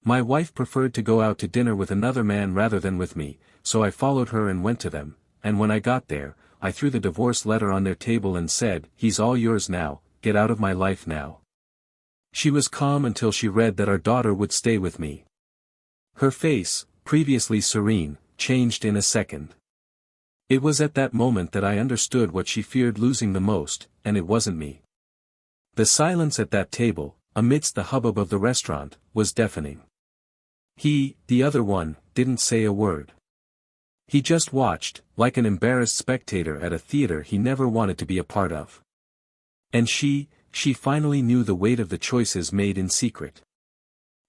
My wife preferred to go out to dinner with another man rather than with me, so I followed her and went to them, and when I got there, I threw the divorce letter on their table and said, "He's all yours now, get out of my life now." She was calm until she read that our daughter would stay with me. Her face, previously serene, changed in a second. It was at that moment that I understood what she feared losing the most, and it wasn't me. The silence at that table, amidst the hubbub of the restaurant, was deafening. He, the other one, didn't say a word. He just watched, like an embarrassed spectator at a theater he never wanted to be a part of. And she finally knew the weight of the choices made in secret.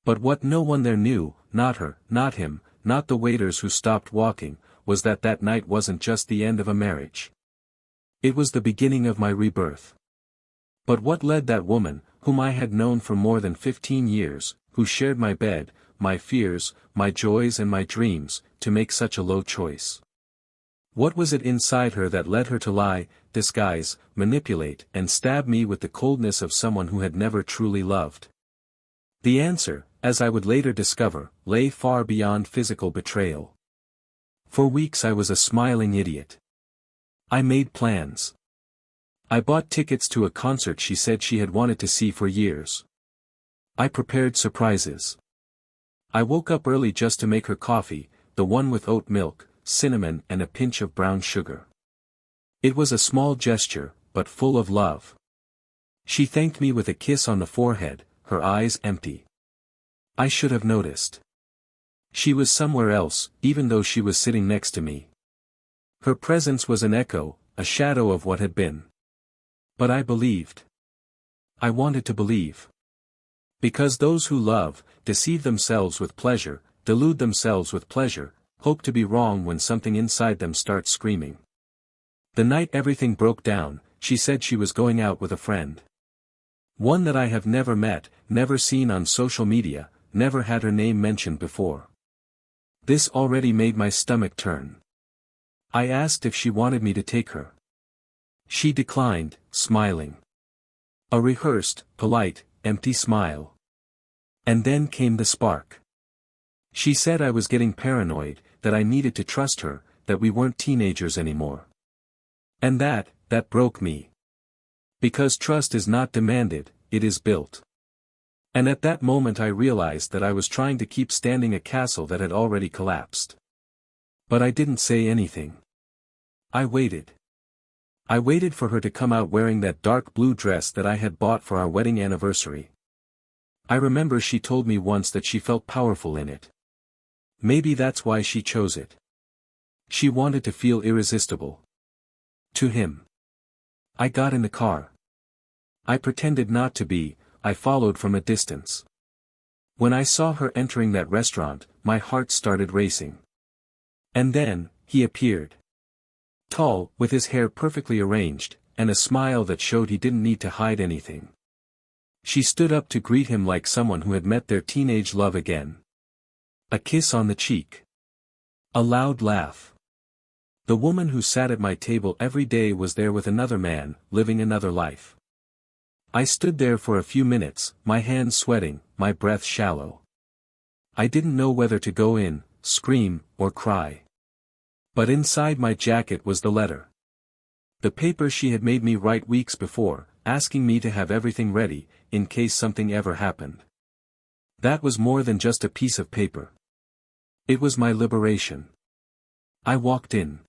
But what no one there knew, not her, not him, not the waiters who stopped walking, was that that night wasn't just the end of a marriage. It was the beginning of my rebirth. But what led that woman, whom I had known for more than 15 years, who shared my bed, my fears, my joys and my dreams, to make such a low choice? What was it inside her that led her to lie, disguise, manipulate, and stab me with the coldness of someone who had never truly loved? The answer, as I would later discover, lay far beyond physical betrayal. For weeks I was a smiling idiot. I made plans. I bought tickets to a concert she said she had wanted to see for years. I prepared surprises. I woke up early just to make her coffee, the one with oat milk, cinnamon and a pinch of brown sugar. It was a small gesture, but full of love. She thanked me with a kiss on the forehead, her eyes empty. I should have noticed. She was somewhere else, even though she was sitting next to me. Her presence was an echo, a shadow of what had been. But I believed. I wanted to believe. Because those who love, deceive themselves with pleasure, delude themselves with pleasure, hope to be wrong when something inside them starts screaming. The night everything broke down, she said she was going out with a friend. One that I have never met, never seen on social media, never had her name mentioned before. This already made my stomach turn. I asked if she wanted me to take her. She declined, smiling. A rehearsed, polite, empty smile. And then came the spark. She said I was getting paranoid, that I needed to trust her, that we weren't teenagers anymore. And that broke me. Because trust is not demanded, it is built. And at that moment I realized that I was trying to keep standing a castle that had already collapsed. But I didn't say anything. I waited. I waited for her to come out wearing that dark blue dress that I had bought for our wedding anniversary. I remember she told me once that she felt powerful in it. Maybe that's why she chose it. She wanted to feel irresistible. To him. I got in the car. I pretended not to be, I followed from a distance. When I saw her entering that restaurant, my heart started racing. And then, he appeared. Tall, with his hair perfectly arranged, and a smile that showed he didn't need to hide anything. She stood up to greet him like someone who had met their teenage love again. A kiss on the cheek. A loud laugh. The woman who sat at my table every day was there with another man, living another life. I stood there for a few minutes, my hands sweating, my breath shallow. I didn't know whether to go in, scream, or cry. But inside my jacket was the letter. The paper she had made me write weeks before, asking me to have everything ready, in case something ever happened. That was more than just a piece of paper. It was my liberation. I walked in.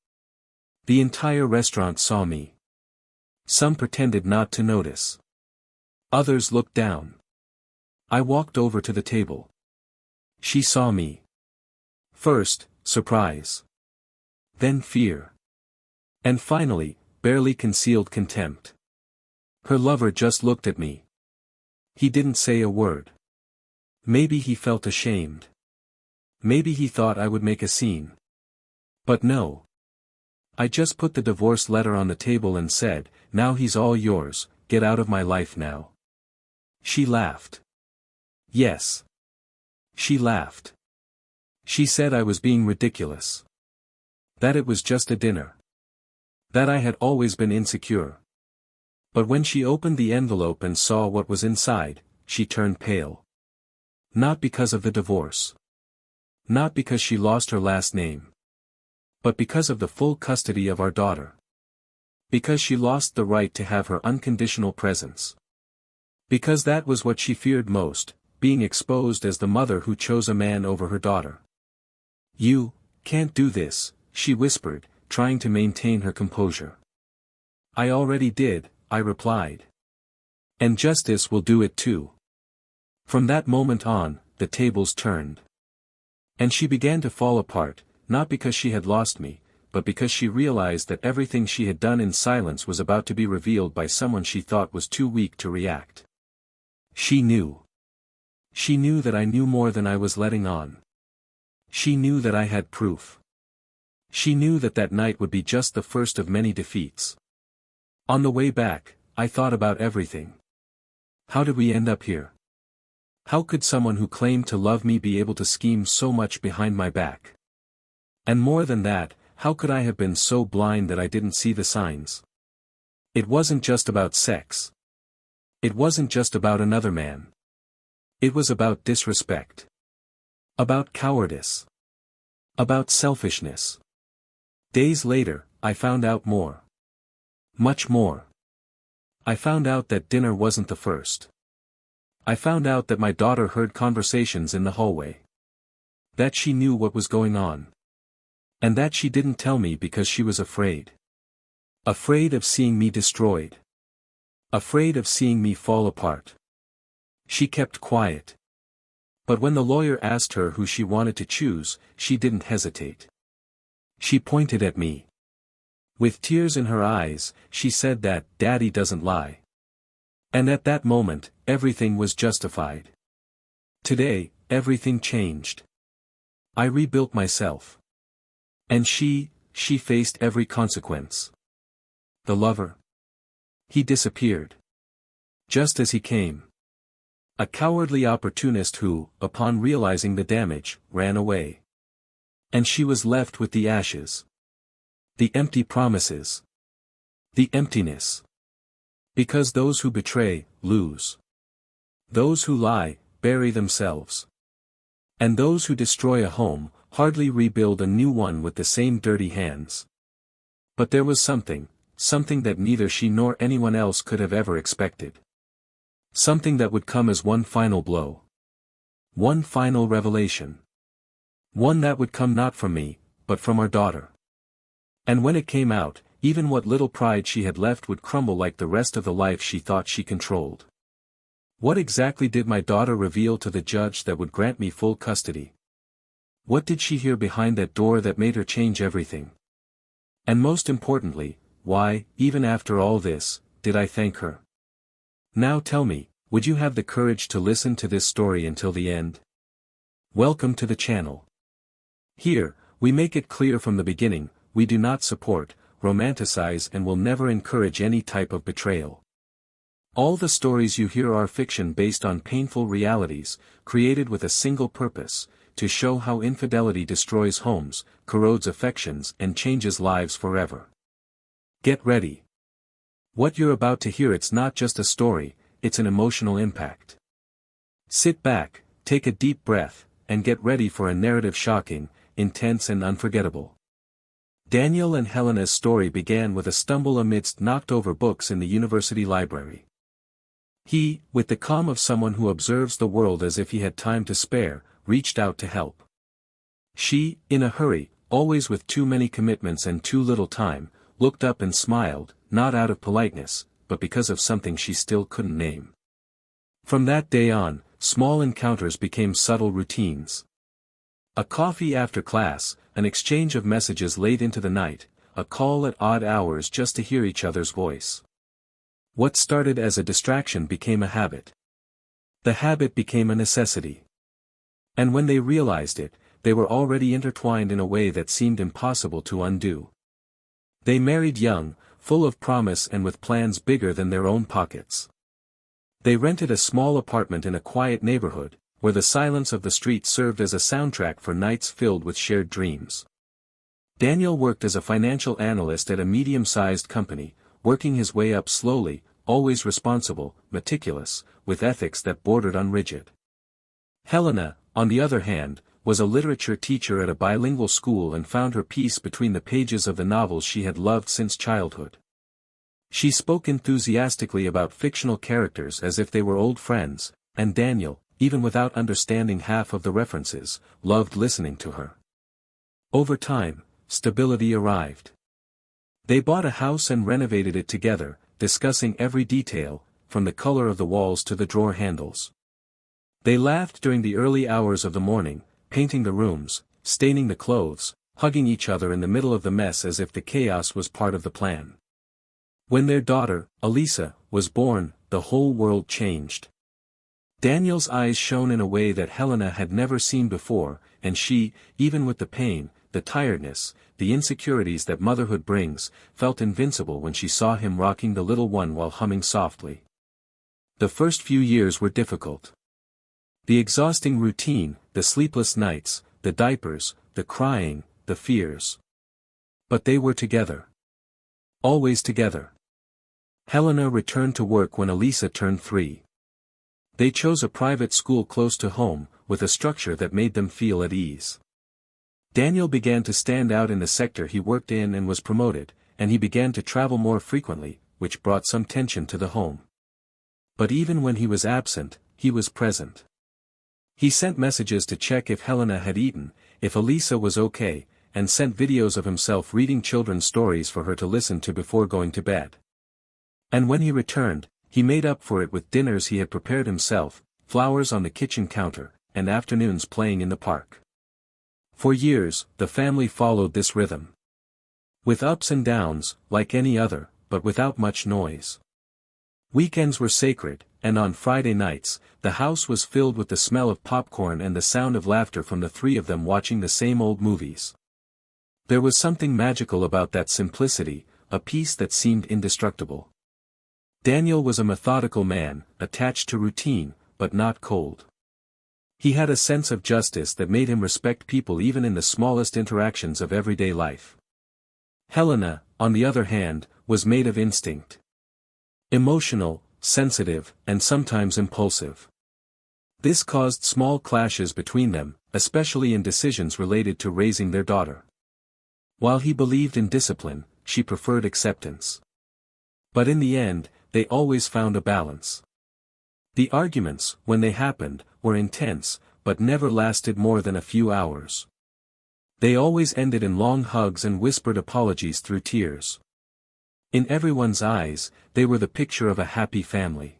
The entire restaurant saw me. Some pretended not to notice. Others looked down. I walked over to the table. She saw me. First, surprise. Then fear. And finally, barely concealed contempt. Her lover just looked at me. He didn't say a word. Maybe he felt ashamed. Maybe he thought I would make a scene. But no. I just put the divorce letter on the table and said, "Now he's all yours, get out of my life now." She laughed. Yes. She laughed. She said I was being ridiculous. That it was just a dinner. That I had always been insecure. But when she opened the envelope and saw what was inside, she turned pale. Not because of the divorce. Not because she lost her last name. But because of the full custody of our daughter. Because she lost the right to have her unconditional presence. Because that was what she feared most, being exposed as the mother who chose a man over her daughter. "You can't do this," she whispered, trying to maintain her composure. "I already did," I replied. "And justice will do it too." From that moment on, the tables turned. And she began to fall apart, not because she had lost me, but because she realized that everything she had done in silence was about to be revealed by someone she thought was too weak to react. She knew. She knew that I knew more than I was letting on. She knew that I had proof. She knew that that night would be just the first of many defeats. On the way back, I thought about everything. How did we end up here? How could someone who claimed to love me be able to scheme so much behind my back? And more than that, how could I have been so blind that I didn't see the signs? It wasn't just about sex. It wasn't just about another man. It was about disrespect. About cowardice. About selfishness. Days later, I found out more. Much more. I found out that dinner wasn't the first. I found out that my daughter heard conversations in the hallway. That she knew what was going on. And that she didn't tell me because she was afraid. Afraid of seeing me destroyed. Afraid of seeing me fall apart. She kept quiet. But when the lawyer asked her who she wanted to choose, she didn't hesitate. She pointed at me. With tears in her eyes, she said that Daddy doesn't lie. And at that moment, everything was justified. Today, everything changed. I rebuilt myself. And she faced every consequence. The lover. He disappeared. Just as he came. A cowardly opportunist who, upon realizing the damage, ran away. And she was left with the ashes. The empty promises. The emptiness. Because those who betray, lose. Those who lie, bury themselves. And those who destroy a home, hardly rebuild a new one with the same dirty hands. But there was something that neither she nor anyone else could have ever expected. Something that would come as one final blow. One final revelation. One that would come not from me, but from our daughter. And when it came out, even what little pride she had left would crumble like the rest of the life she thought she controlled. What exactly did my daughter reveal to the judge that would grant me full custody? What did she hear behind that door that made her change everything? And most importantly, why, even after all this, did I thank her? Now tell me, would you have the courage to listen to this story until the end? Welcome to the channel. Here, we make it clear from the beginning, we do not support, romanticize and will never encourage any type of betrayal. All the stories you hear are fiction based on painful realities, created with a single purpose, to show how infidelity destroys homes, corrodes affections and changes lives forever. Get ready. What you're about to hear, it's not just a story, it's an emotional impact. Sit back, take a deep breath, and get ready for a narrative shocking, intense and unforgettable. Daniel and Helena's story began with a stumble amidst knocked-over books in the university library. He, with the calm of someone who observes the world as if he had time to spare, reached out to help. She, in a hurry, always with too many commitments and too little time, looked up and smiled, not out of politeness, but because of something she still couldn't name. From that day on, small encounters became subtle routines. A coffee after class, an exchange of messages late into the night, a call at odd hours just to hear each other's voice. What started as a distraction became a habit. The habit became a necessity. And when they realized it, they were already intertwined in a way that seemed impossible to undo. They married young, full of promise and with plans bigger than their own pockets. They rented a small apartment in a quiet neighborhood, where the silence of the street served as a soundtrack for nights filled with shared dreams. Daniel worked as a financial analyst at a medium-sized company, working his way up slowly, always responsible, meticulous, with ethics that bordered on rigid. Helena, on the other hand, was a literature teacher at a bilingual school and found her peace between the pages of the novels she had loved since childhood. She spoke enthusiastically about fictional characters as if they were old friends, and Daniel, even without understanding half of the references, loved listening to her. Over time, stability arrived. They bought a house and renovated it together, discussing every detail, from the color of the walls to the drawer handles. They laughed during the early hours of the morning, painting the rooms, staining the clothes, hugging each other in the middle of the mess as if the chaos was part of the plan. When their daughter, Elisa, was born, the whole world changed. Daniel's eyes shone in a way that Helena had never seen before, and she, even with the pain, the tiredness, the insecurities that motherhood brings, felt invincible when she saw him rocking the little one while humming softly. The first few years were difficult. The exhausting routine, the sleepless nights, the diapers, the crying, the fears. But they were together. Always together. Helena returned to work when Elisa turned 3. They chose a private school close to home, with a structure that made them feel at ease. Daniel began to stand out in the sector he worked in and was promoted, and he began to travel more frequently, which brought some tension to the home. But even when he was absent, he was present. He sent messages to check if Helena had eaten, if Elisa was okay, and sent videos of himself reading children's stories for her to listen to before going to bed. And when he returned, he made up for it with dinners he had prepared himself, flowers on the kitchen counter, and afternoons playing in the park. For years, the family followed this rhythm. With ups and downs, like any other, but without much noise. Weekends were sacred, and on Friday nights, the house was filled with the smell of popcorn and the sound of laughter from the three of them watching the same old movies. There was something magical about that simplicity, a peace that seemed indestructible. Daniel was a methodical man, attached to routine, but not cold. He had a sense of justice that made him respect people even in the smallest interactions of everyday life. Helena, on the other hand, was made of instinct. Emotional, sensitive, and sometimes impulsive. This caused small clashes between them, especially in decisions related to raising their daughter. While he believed in discipline, she preferred acceptance. But in the end, they always found a balance. The arguments, when they happened, were intense, but never lasted more than a few hours. They always ended in long hugs and whispered apologies through tears. In everyone's eyes, they were the picture of a happy family.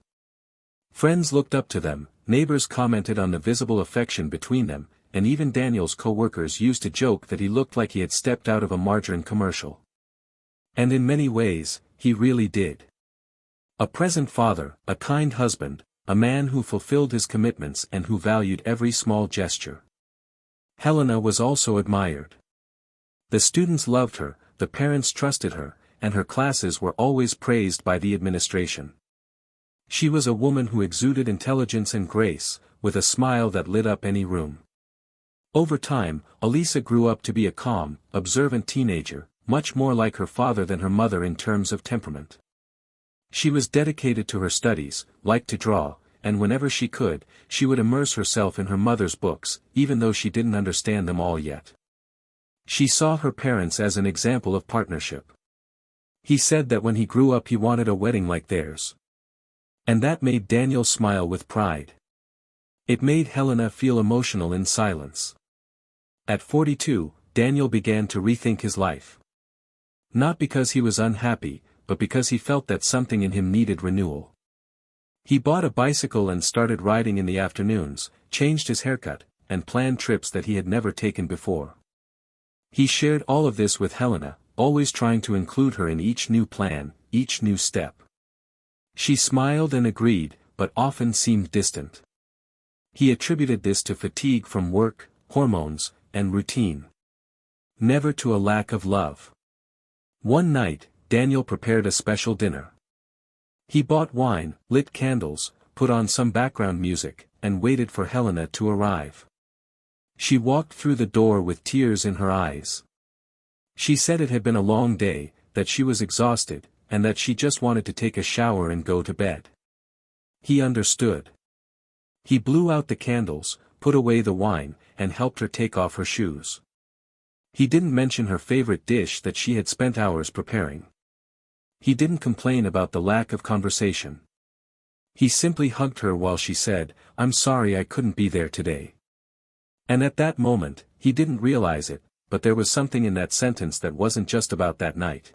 Friends looked up to them, neighbors commented on the visible affection between them, and even Daniel's co-workers used to joke that he looked like he had stepped out of a margarine commercial. And in many ways, he really did. A present father, a kind husband, a man who fulfilled his commitments and who valued every small gesture. Helena was also admired. The students loved her, the parents trusted her, and her classes were always praised by the administration. She was a woman who exuded intelligence and grace, with a smile that lit up any room. Over time, Elisa grew up to be a calm, observant teenager, much more like her father than her mother in terms of temperament. She was dedicated to her studies, liked to draw, and whenever she could, she would immerse herself in her mother's books, even though she didn't understand them all yet. She saw her parents as an example of partnership. He said that when he grew up he wanted a wedding like theirs. And that made Daniel smile with pride. It made Helena feel emotional in silence. At 42, Daniel began to rethink his life. Not because he was unhappy, but because he felt that something in him needed renewal. He bought a bicycle and started riding in the afternoons, changed his haircut, and planned trips that he had never taken before. He shared all of this with Helena, always trying to include her in each new plan, each new step. She smiled and agreed, but often seemed distant. He attributed this to fatigue from work, hormones, and routine. Never to a lack of love. One night, Daniel prepared a special dinner. He bought wine, lit candles, put on some background music, and waited for Helena to arrive. She walked through the door with tears in her eyes. She said it had been a long day, that she was exhausted, and that she just wanted to take a shower and go to bed. He understood. He blew out the candles, put away the wine, and helped her take off her shoes. He didn't mention her favorite dish that she had spent hours preparing. He didn't complain about the lack of conversation. He simply hugged her while she said, "I'm sorry I couldn't be there today." And at that moment, he didn't realize it, but there was something in that sentence that wasn't just about that night.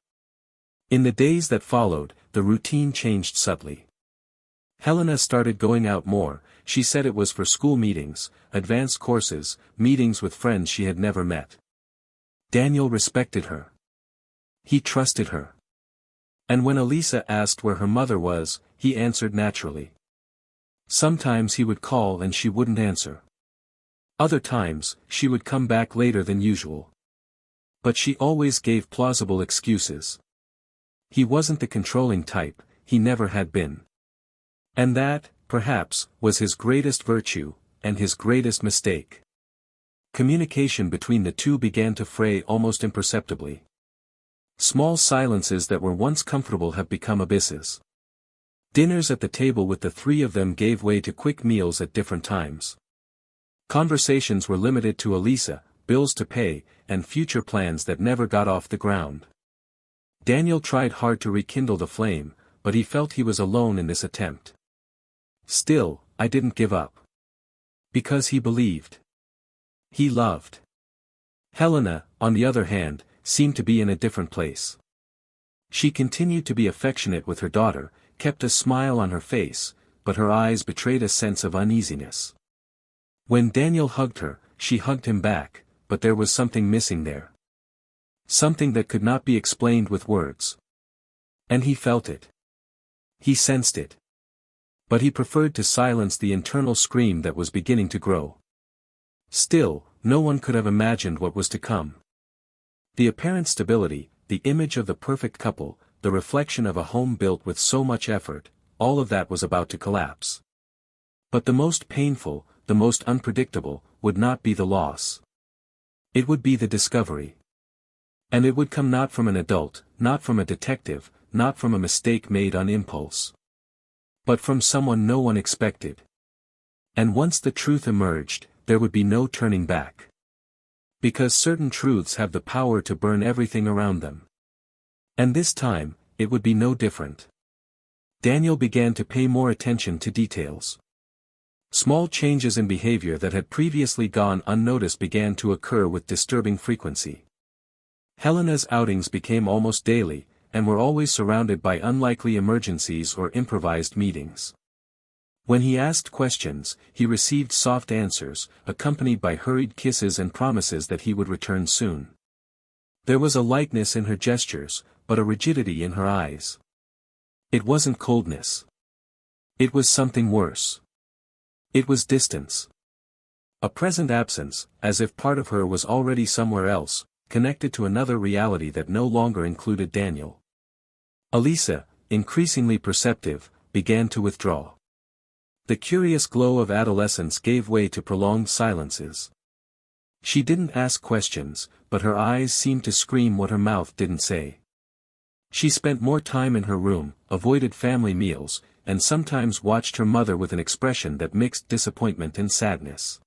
In the days that followed, the routine changed subtly. Helena started going out more. She said it was for school meetings, advanced courses, meetings with friends she had never met. Daniel respected her. He trusted her. And when Elisa asked where her mother was, he answered naturally. Sometimes he would call and she wouldn't answer. Other times, she would come back later than usual. But she always gave plausible excuses. He wasn't the controlling type, he never had been. And that, perhaps, was his greatest virtue, and his greatest mistake. Communication between the two began to fray almost imperceptibly. Small silences that were once comfortable have become abysses. Dinners at the table with the three of them gave way to quick meals at different times. Conversations were limited to Elisa, bills to pay, and future plans that never got off the ground. Daniel tried hard to rekindle the flame, but he felt he was alone in this attempt. Still, I didn't give up. Because he believed. He loved. Helena, on the other hand, seemed to be in a different place. She continued to be affectionate with her daughter, kept a smile on her face, but her eyes betrayed a sense of uneasiness. When Daniel hugged her, she hugged him back, but there was something missing there. Something that could not be explained with words. And he felt it. He sensed it. But he preferred to silence the internal scream that was beginning to grow. Still, no one could have imagined what was to come. The apparent stability, the image of the perfect couple, the reflection of a home built with so much effort, all of that was about to collapse. But the most painful, the most unpredictable, would not be the loss. It would be the discovery. And it would come not from an adult, not from a detective, not from a mistake made on impulse. But from someone no one expected. And once the truth emerged, there would be no turning back. Because certain truths have the power to burn everything around them. And this time, it would be no different. Daniel began to pay more attention to details. Small changes in behavior that had previously gone unnoticed began to occur with disturbing frequency. Helena's outings became almost daily, and were always surrounded by unlikely emergencies or improvised meetings. When he asked questions, he received soft answers, accompanied by hurried kisses and promises that he would return soon. There was a lightness in her gestures, but a rigidity in her eyes. It wasn't coldness. It was something worse. It was distance. A present absence, as if part of her was already somewhere else, connected to another reality that no longer included Daniel. Elisa, increasingly perceptive, began to withdraw. The curious glow of adolescence gave way to prolonged silences. She didn't ask questions, but her eyes seemed to scream what her mouth didn't say. She spent more time in her room, avoided family meals, and sometimes watched her mother with an expression that mixed disappointment and sadness.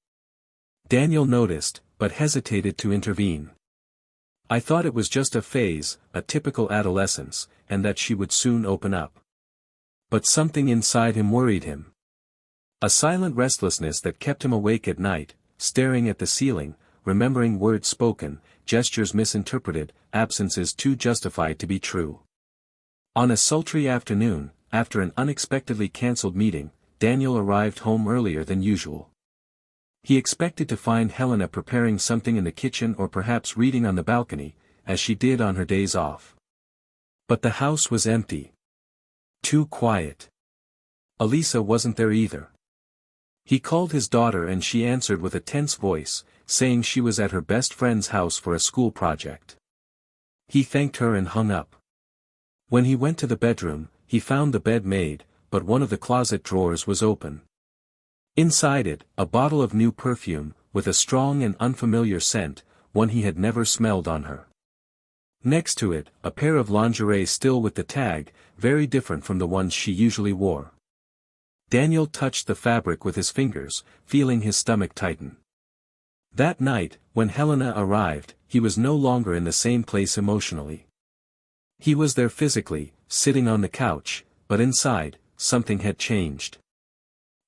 Daniel noticed, but hesitated to intervene. I thought it was just a phase, a typical adolescence, and that she would soon open up. But something inside him worried him. A silent restlessness that kept him awake at night, staring at the ceiling, remembering words spoken, gestures misinterpreted, absences too justified to be true. On a sultry afternoon, after an unexpectedly cancelled meeting, Daniel arrived home earlier than usual. He expected to find Helena preparing something in the kitchen or perhaps reading on the balcony, as she did on her days off. But the house was empty. Too quiet. Elisa wasn't there either. He called his daughter and she answered with a tense voice, saying she was at her best friend's house for a school project. He thanked her and hung up. When he went to the bedroom, he found the bed made, but one of the closet drawers was open. Inside it, a bottle of new perfume, with a strong and unfamiliar scent, one he had never smelled on her. Next to it, a pair of lingerie still with the tag, very different from the ones she usually wore. Daniel touched the fabric with his fingers, feeling his stomach tighten. That night, when Helena arrived, he was no longer in the same place emotionally. He was there physically, sitting on the couch, but inside, something had changed.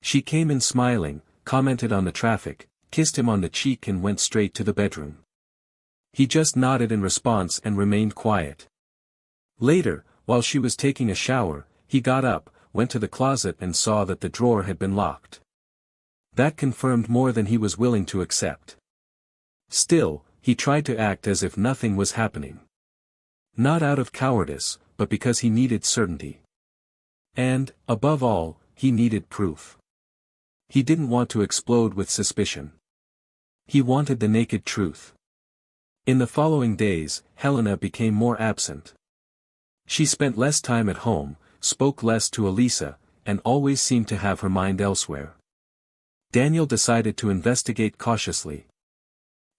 She came in smiling, commented on the traffic, kissed him on the cheek and went straight to the bedroom. He just nodded in response and remained quiet. Later, while she was taking a shower, he got up, went to the closet and saw that the drawer had been locked. That confirmed more than he was willing to accept. Still, he tried to act as if nothing was happening. Not out of cowardice, but because he needed certainty. And, above all, he needed proof. He didn't want to explode with suspicion. He wanted the naked truth. In the following days, Helena became more absent. She spent less time at home, spoke less to Elisa, and always seemed to have her mind elsewhere. Daniel decided to investigate cautiously.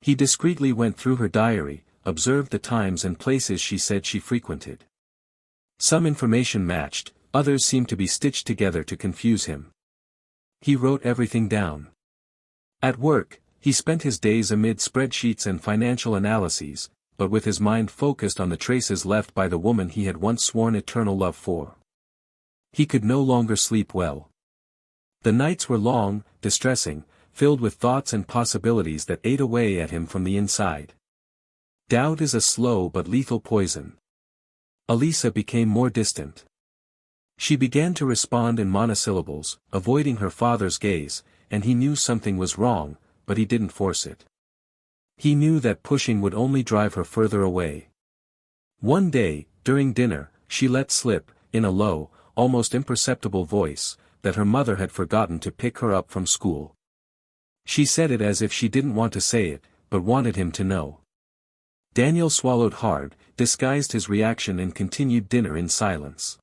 He discreetly went through her diary, observed the times and places she said she frequented. Some information matched, others seemed to be stitched together to confuse him. He wrote everything down. At work, he spent his days amid spreadsheets and financial analyses, but with his mind focused on the traces left by the woman he had once sworn eternal love for. He could no longer sleep well. The nights were long, distressing, filled with thoughts and possibilities that ate away at him from the inside. Doubt is a slow but lethal poison. Elisa became more distant. She began to respond in monosyllables, avoiding her father's gaze, and he knew something was wrong, but he didn't force it. He knew that pushing would only drive her further away. One day, during dinner, she let slip, in a low, almost imperceptible voice, that her mother had forgotten to pick her up from school. She said it as if she didn't want to say it, but wanted him to know. Daniel swallowed hard, disguised his reaction and continued dinner in silence.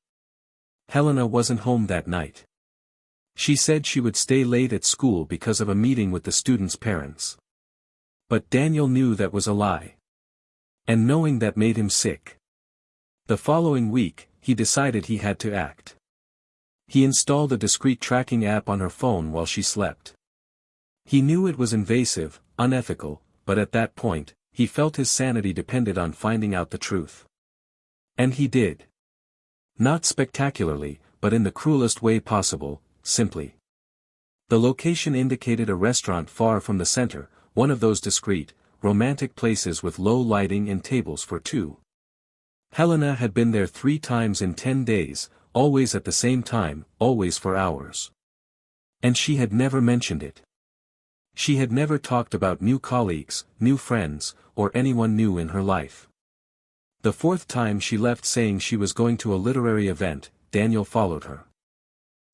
Helena wasn't home that night. She said she would stay late at school because of a meeting with the students' parents. But Daniel knew that was a lie. And knowing that made him sick. The following week, he decided he had to act. He installed a discreet tracking app on her phone while she slept. He knew it was invasive, unethical, but at that point, he felt his sanity depended on finding out the truth. And he did. Not spectacularly, but in the cruelest way possible, simply. The location indicated a restaurant far from the center, one of those discreet, romantic places with low lighting and tables for two. Helena had been there 3 times in 10 days, always at the same time, always for hours. And she had never mentioned it. She had never talked about new colleagues, new friends, or anyone new in her life. The 4th time she left saying she was going to a literary event, Daniel followed her.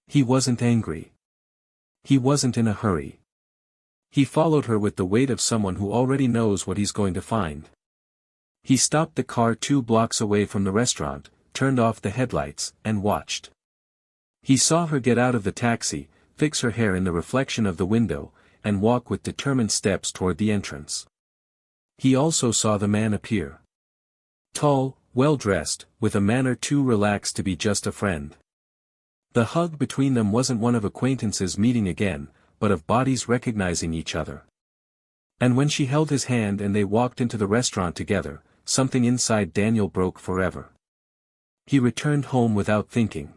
He wasn't angry. He wasn't in a hurry. He followed her with the weight of someone who already knows what he's going to find. He stopped the car 2 blocks away from the restaurant, turned off the headlights, and watched. He saw her get out of the taxi, fix her hair in the reflection of the window, and walk with determined steps toward the entrance. He also saw the man appear. Tall, well-dressed, with a manner too relaxed to be just a friend. The hug between them wasn't one of acquaintances meeting again, but of bodies recognizing each other. And when she held his hand and they walked into the restaurant together, something inside Daniel broke forever. He returned home without thinking.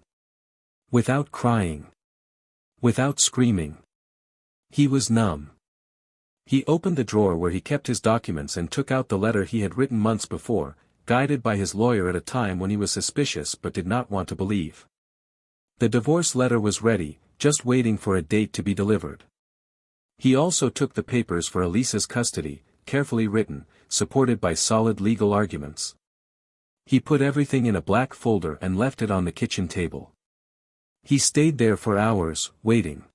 Without crying. Without screaming. He was numb. He opened the drawer where he kept his documents and took out the letter he had written months before, guided by his lawyer at a time when he was suspicious but did not want to believe. The divorce letter was ready, just waiting for a date to be delivered. He also took the papers for Elisa's custody, carefully written, supported by solid legal arguments. He put everything in a black folder and left it on the kitchen table. He stayed there for hours, waiting.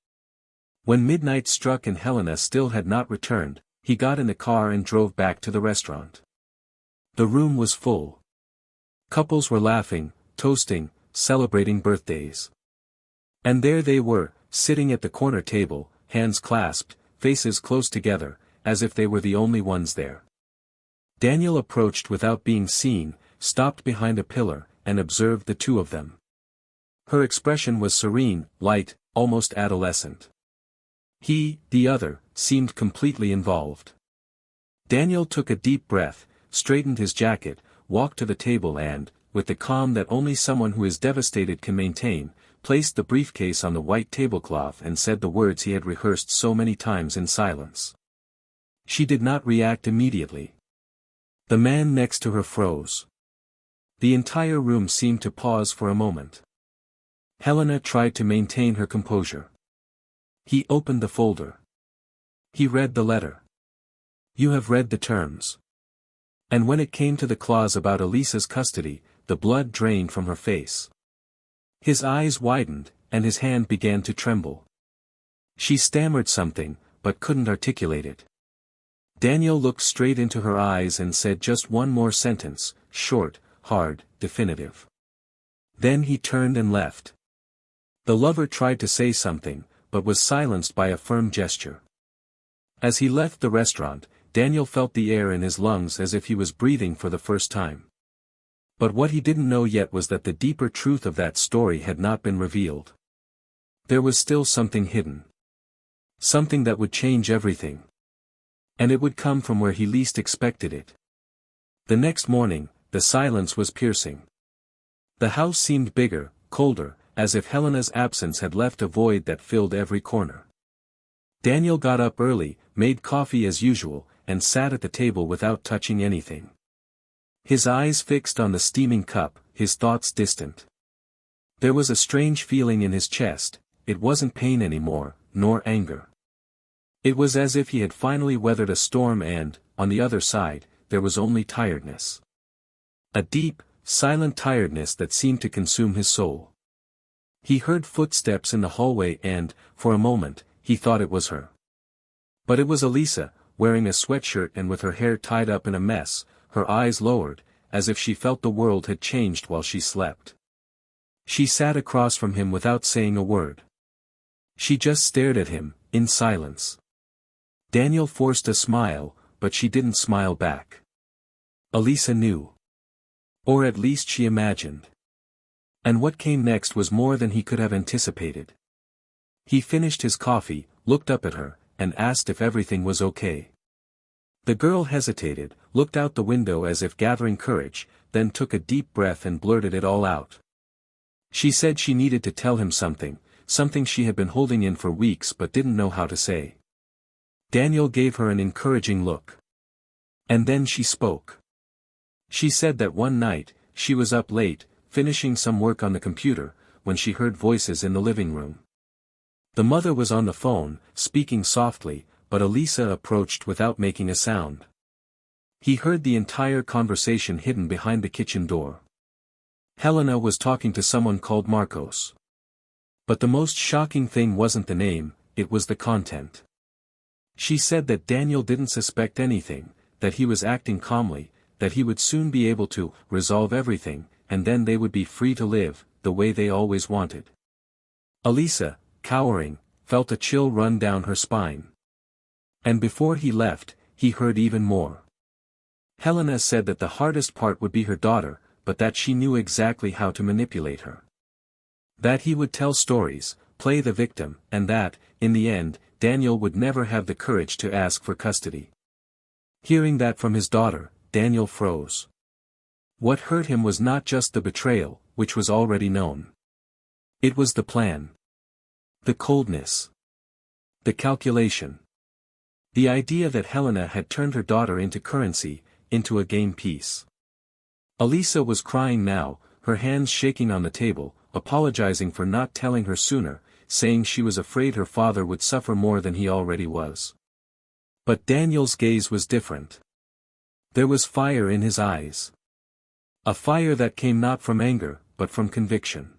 When midnight struck and Helena still had not returned, he got in the car and drove back to the restaurant. The room was full. Couples were laughing, toasting, celebrating birthdays. And there they were, sitting at the corner table, hands clasped, faces close together, as if they were the only ones there. Daniel approached without being seen, stopped behind a pillar, and observed the two of them. Her expression was serene, light, almost adolescent. He, the other, seemed completely involved. Daniel took a deep breath, straightened his jacket, walked to the table and, with the calm that only someone who is devastated can maintain, placed the briefcase on the white tablecloth and said the words he had rehearsed so many times in silence. She did not react immediately. The man next to her froze. The entire room seemed to pause for a moment. Helena tried to maintain her composure. He opened the folder. He read the letter. "You have read the terms." And when it came to the clause about Elisa's custody, the blood drained from her face. His eyes widened, and his hand began to tremble. She stammered something, but couldn't articulate it. Daniel looked straight into her eyes and said just one more sentence, short, hard, definitive. Then he turned and left. The lover tried to say something, but was silenced by a firm gesture. As he left the restaurant, Daniel felt the air in his lungs as if he was breathing for the first time. But what he didn't know yet was that the deeper truth of that story had not been revealed. There was still something hidden. Something that would change everything. And it would come from where he least expected it. The next morning, the silence was piercing. The house seemed bigger, colder, as if Helena's absence had left a void that filled every corner. Daniel got up early, made coffee as usual, and sat at the table without touching anything. His eyes fixed on the steaming cup, his thoughts distant. There was a strange feeling in his chest. It wasn't pain anymore, nor anger. It was as if he had finally weathered a storm and, on the other side, there was only tiredness. A deep, silent tiredness that seemed to consume his soul. He heard footsteps in the hallway and, for a moment, he thought it was her. But it was Elisa, wearing a sweatshirt and with her hair tied up in a mess, her eyes lowered, as if she felt the world had changed while she slept. She sat across from him without saying a word. She just stared at him, in silence. Daniel forced a smile, but she didn't smile back. Elisa knew. Or at least she imagined. And what came next was more than he could have anticipated. He finished his coffee, looked up at her, and asked if everything was okay. The girl hesitated, looked out the window as if gathering courage, then took a deep breath and blurted it all out. She said she needed to tell him something she had been holding in for weeks but didn't know how to say. Daniel gave her an encouraging look. And then she spoke. She said that one night, she was up late, finishing some work on the computer, when she heard voices in the living room. The mother was on the phone, speaking softly, but Elisa approached without making a sound. He heard the entire conversation hidden behind the kitchen door. Helena was talking to someone called Marcos. But the most shocking thing wasn't the name, it was the content. She said that Daniel didn't suspect anything, that he was acting calmly, that he would soon be able to resolve everything, and then they would be free to live, the way they always wanted. Elisa, cowering, felt a chill run down her spine. And before he left, he heard even more. Helena said that the hardest part would be her daughter, but that she knew exactly how to manipulate her. That he would tell stories, play the victim, and that, in the end, Daniel would never have the courage to ask for custody. Hearing that from his daughter, Daniel froze. What hurt him was not just the betrayal, which was already known. It was the plan. The coldness. The calculation. The idea that Helena had turned her daughter into currency, into a game piece. Elisa was crying now, her hands shaking on the table, apologizing for not telling her sooner, saying she was afraid her father would suffer more than he already was. But Daniel's gaze was different. There was fire in his eyes. A fire that came not from anger, but from conviction.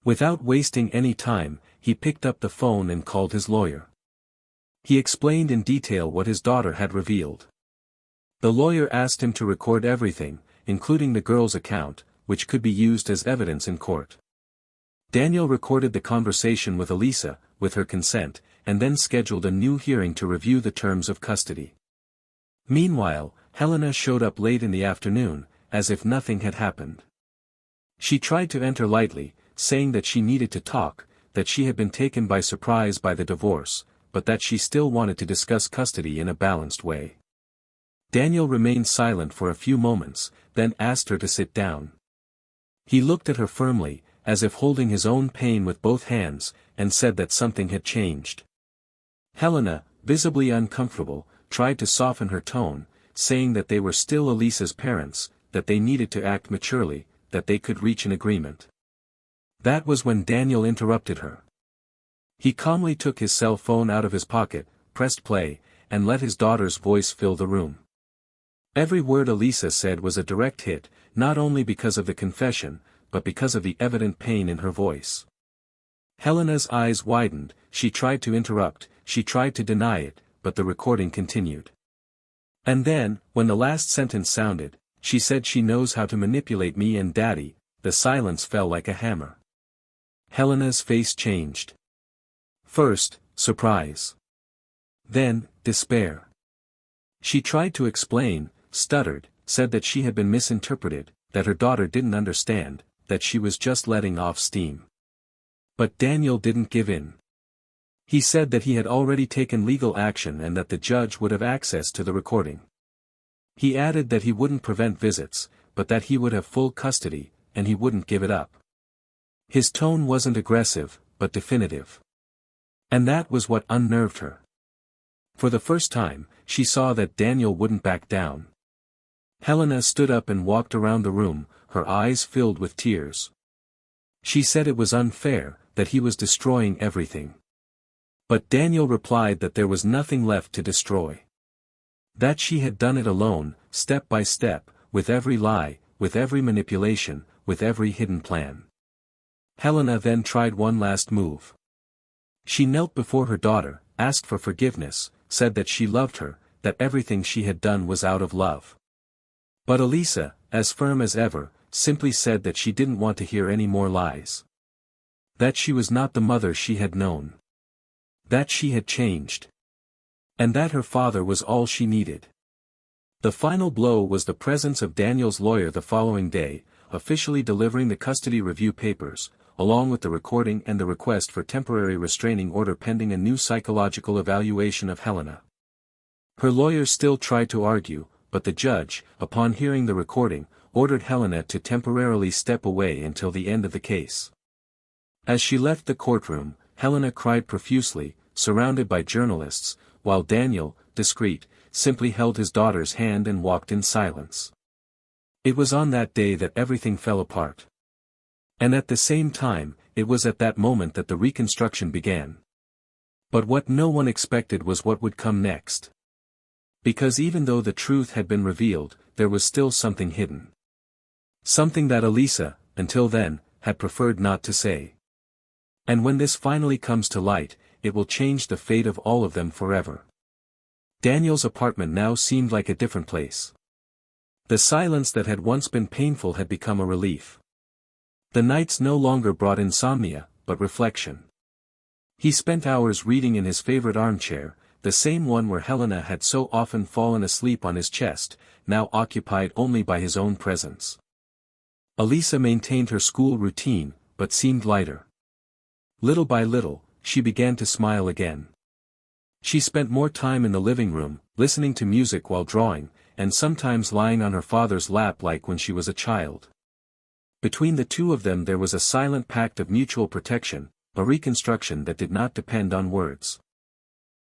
Without wasting any time, he picked up the phone and called his lawyer. He explained in detail what his daughter had revealed. The lawyer asked him to record everything, including the girl's account, which could be used as evidence in court. Daniel recorded the conversation with Elisa, with her consent, and then scheduled a new hearing to review the terms of custody. Meanwhile, Helena showed up late in the afternoon, as if nothing had happened. She tried to enter lightly, saying that she needed to talk, that she had been taken by surprise by the divorce, but that she still wanted to discuss custody in a balanced way. Daniel remained silent for a few moments, then asked her to sit down. He looked at her firmly, as if holding his own pain with both hands, and said that something had changed. Helena, visibly uncomfortable, tried to soften her tone, saying that they were still Elisa's parents, that they needed to act maturely, that they could reach an agreement. That was when Daniel interrupted her. He calmly took his cell phone out of his pocket, pressed play, and let his daughter's voice fill the room. Every word Elisa said was a direct hit, not only because of the confession, but because of the evident pain in her voice. Helena's eyes widened, she tried to interrupt, she tried to deny it, but the recording continued. And then, when the last sentence sounded, she said she knows how to manipulate me and Daddy, the silence fell like a hammer. Helena's face changed. First, surprise. Then, despair. She tried to explain, stuttered, said that she had been misinterpreted, that her daughter didn't understand, that she was just letting off steam. But Daniel didn't give in. He said that he had already taken legal action and that the judge would have access to the recording. He added that he wouldn't prevent visits, but that he would have full custody, and he wouldn't give it up. His tone wasn't aggressive, but definitive. And that was what unnerved her. For the first time, she saw that Daniel wouldn't back down. Helena stood up and walked around the room, her eyes filled with tears. She said it was unfair, that he was destroying everything. But Daniel replied that there was nothing left to destroy. That she had done it alone, step by step, with every lie, with every manipulation, with every hidden plan. Helena then tried one last move. She knelt before her daughter, asked for forgiveness, said that she loved her, that everything she had done was out of love. But Elisa, as firm as ever, simply said that she didn't want to hear any more lies. That she was not the mother she had known. That she had changed. And that her father was all she needed. The final blow was the presence of Daniel's lawyer the following day, officially delivering the custody review papers, along with the recording and the request for temporary restraining order pending a new psychological evaluation of Helena. Her lawyer still tried to argue, but the judge, upon hearing the recording, ordered Helena to temporarily step away until the end of the case. As she left the courtroom, Helena cried profusely, surrounded by journalists, while Daniel, discreet, simply held his daughter's hand and walked in silence. It was on that day that everything fell apart. And at the same time, it was at that moment that the reconstruction began. But what no one expected was what would come next. Because even though the truth had been revealed, there was still something hidden. Something that Elisa, until then, had preferred not to say. And when this finally comes to light, it will change the fate of all of them forever. Daniel's apartment now seemed like a different place. The silence that had once been painful had become a relief. The nights no longer brought insomnia, but reflection. He spent hours reading in his favorite armchair, the same one where Helena had so often fallen asleep on his chest, now occupied only by his own presence. Elisa maintained her school routine, but seemed lighter. Little by little, she began to smile again. She spent more time in the living room, listening to music while drawing, and sometimes lying on her father's lap like when she was a child. Between the two of them there was a silent pact of mutual protection, a reconstruction that did not depend on words.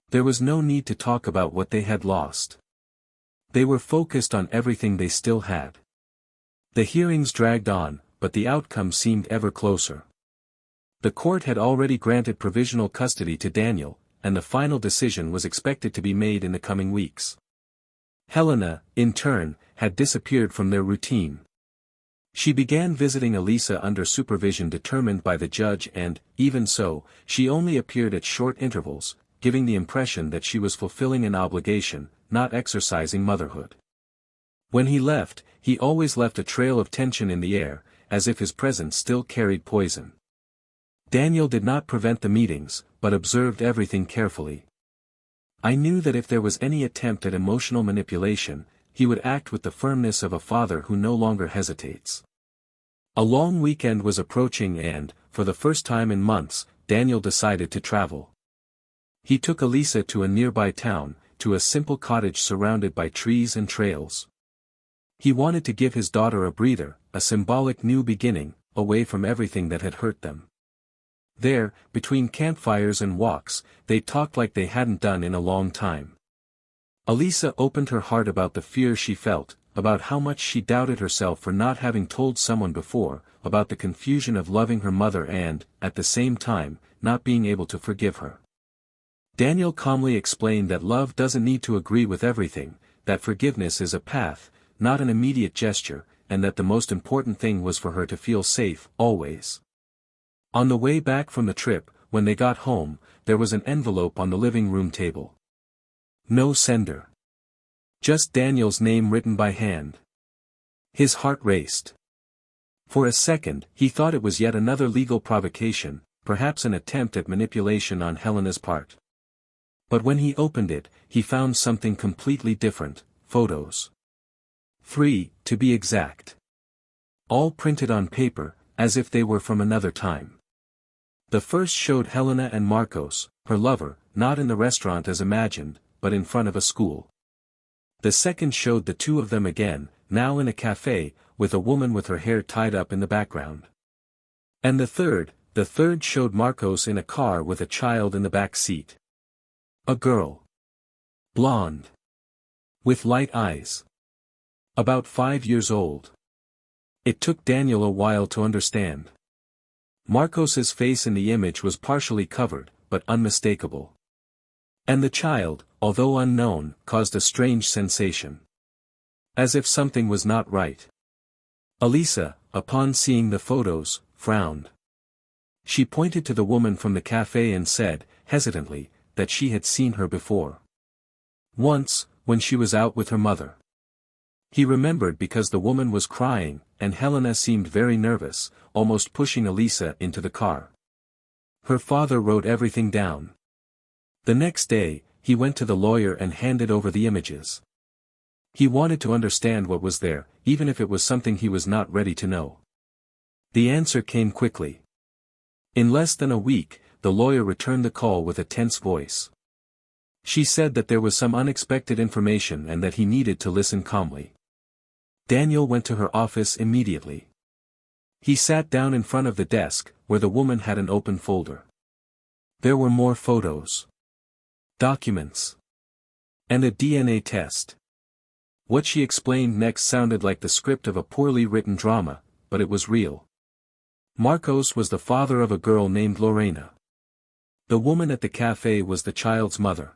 There was no need to talk about what they had lost. They were focused on everything they still had. The hearings dragged on, but the outcome seemed ever closer. The court had already granted provisional custody to Daniel, and the final decision was expected to be made in the coming weeks. Helena, in turn, had disappeared from their routine. She began visiting Elisa under supervision determined by the judge and, even so, she only appeared at short intervals, giving the impression that she was fulfilling an obligation, not exercising motherhood. When he left, he always left a trail of tension in the air, as if his presence still carried poison. Daniel did not prevent the meetings, but observed everything carefully. I knew that if there was any attempt at emotional manipulation, he would act with the firmness of a father who no longer hesitates. A long weekend was approaching and, for the first time in months, Daniel decided to travel. He took Elisa to a nearby town, to a simple cottage surrounded by trees and trails. He wanted to give his daughter a breather, a symbolic new beginning, away from everything that had hurt them. There, between campfires and walks, they talked like they hadn't done in a long time. Elisa opened her heart about the fear she felt, about how much she doubted herself for not having told someone before, about the confusion of loving her mother and, at the same time, not being able to forgive her. Daniel calmly explained that love doesn't need to agree with everything, that forgiveness is a path, not an immediate gesture, and that the most important thing was for her to feel safe, always. On the way back from the trip, when they got home, there was an envelope on the living room table. No sender. Just Daniel's name written by hand. His heart raced. For a second, he thought it was yet another legal provocation, perhaps an attempt at manipulation on Helena's part. But when he opened it, he found something completely different: photos. 3, to be exact. All printed on paper, as if they were from another time. The first showed Helena and Marcos, her lover, not in the restaurant as imagined, but in front of a school. The second showed the two of them again, now in a cafe, with a woman with her hair tied up in the background. And the third showed Marcos in a car with a child in the back seat. A girl. Blonde. With light eyes. About 5 years old. It took Daniel a while to understand. Marcos's face in the image was partially covered, but unmistakable. And the child, although unknown, caused a strange sensation. As if something was not right. Elisa, upon seeing the photos, frowned. She pointed to the woman from the cafe and said, hesitantly, that she had seen her before. Once, when she was out with her mother. He remembered because the woman was crying, and Helena seemed very nervous, almost pushing Elisa into the car. Her father wrote everything down. The next day, he went to the lawyer and handed over the images. He wanted to understand what was there, even if it was something he was not ready to know. The answer came quickly. In less than a week, the lawyer returned the call with a tense voice. She said that there was some unexpected information and that he needed to listen calmly. Daniel went to her office immediately. He sat down in front of the desk, where the woman had an open folder. There were more photos. Documents. And a DNA test. What she explained next sounded like the script of a poorly written drama, but it was real. Marcos was the father of a girl named Lorena. The woman at the cafe was the child's mother.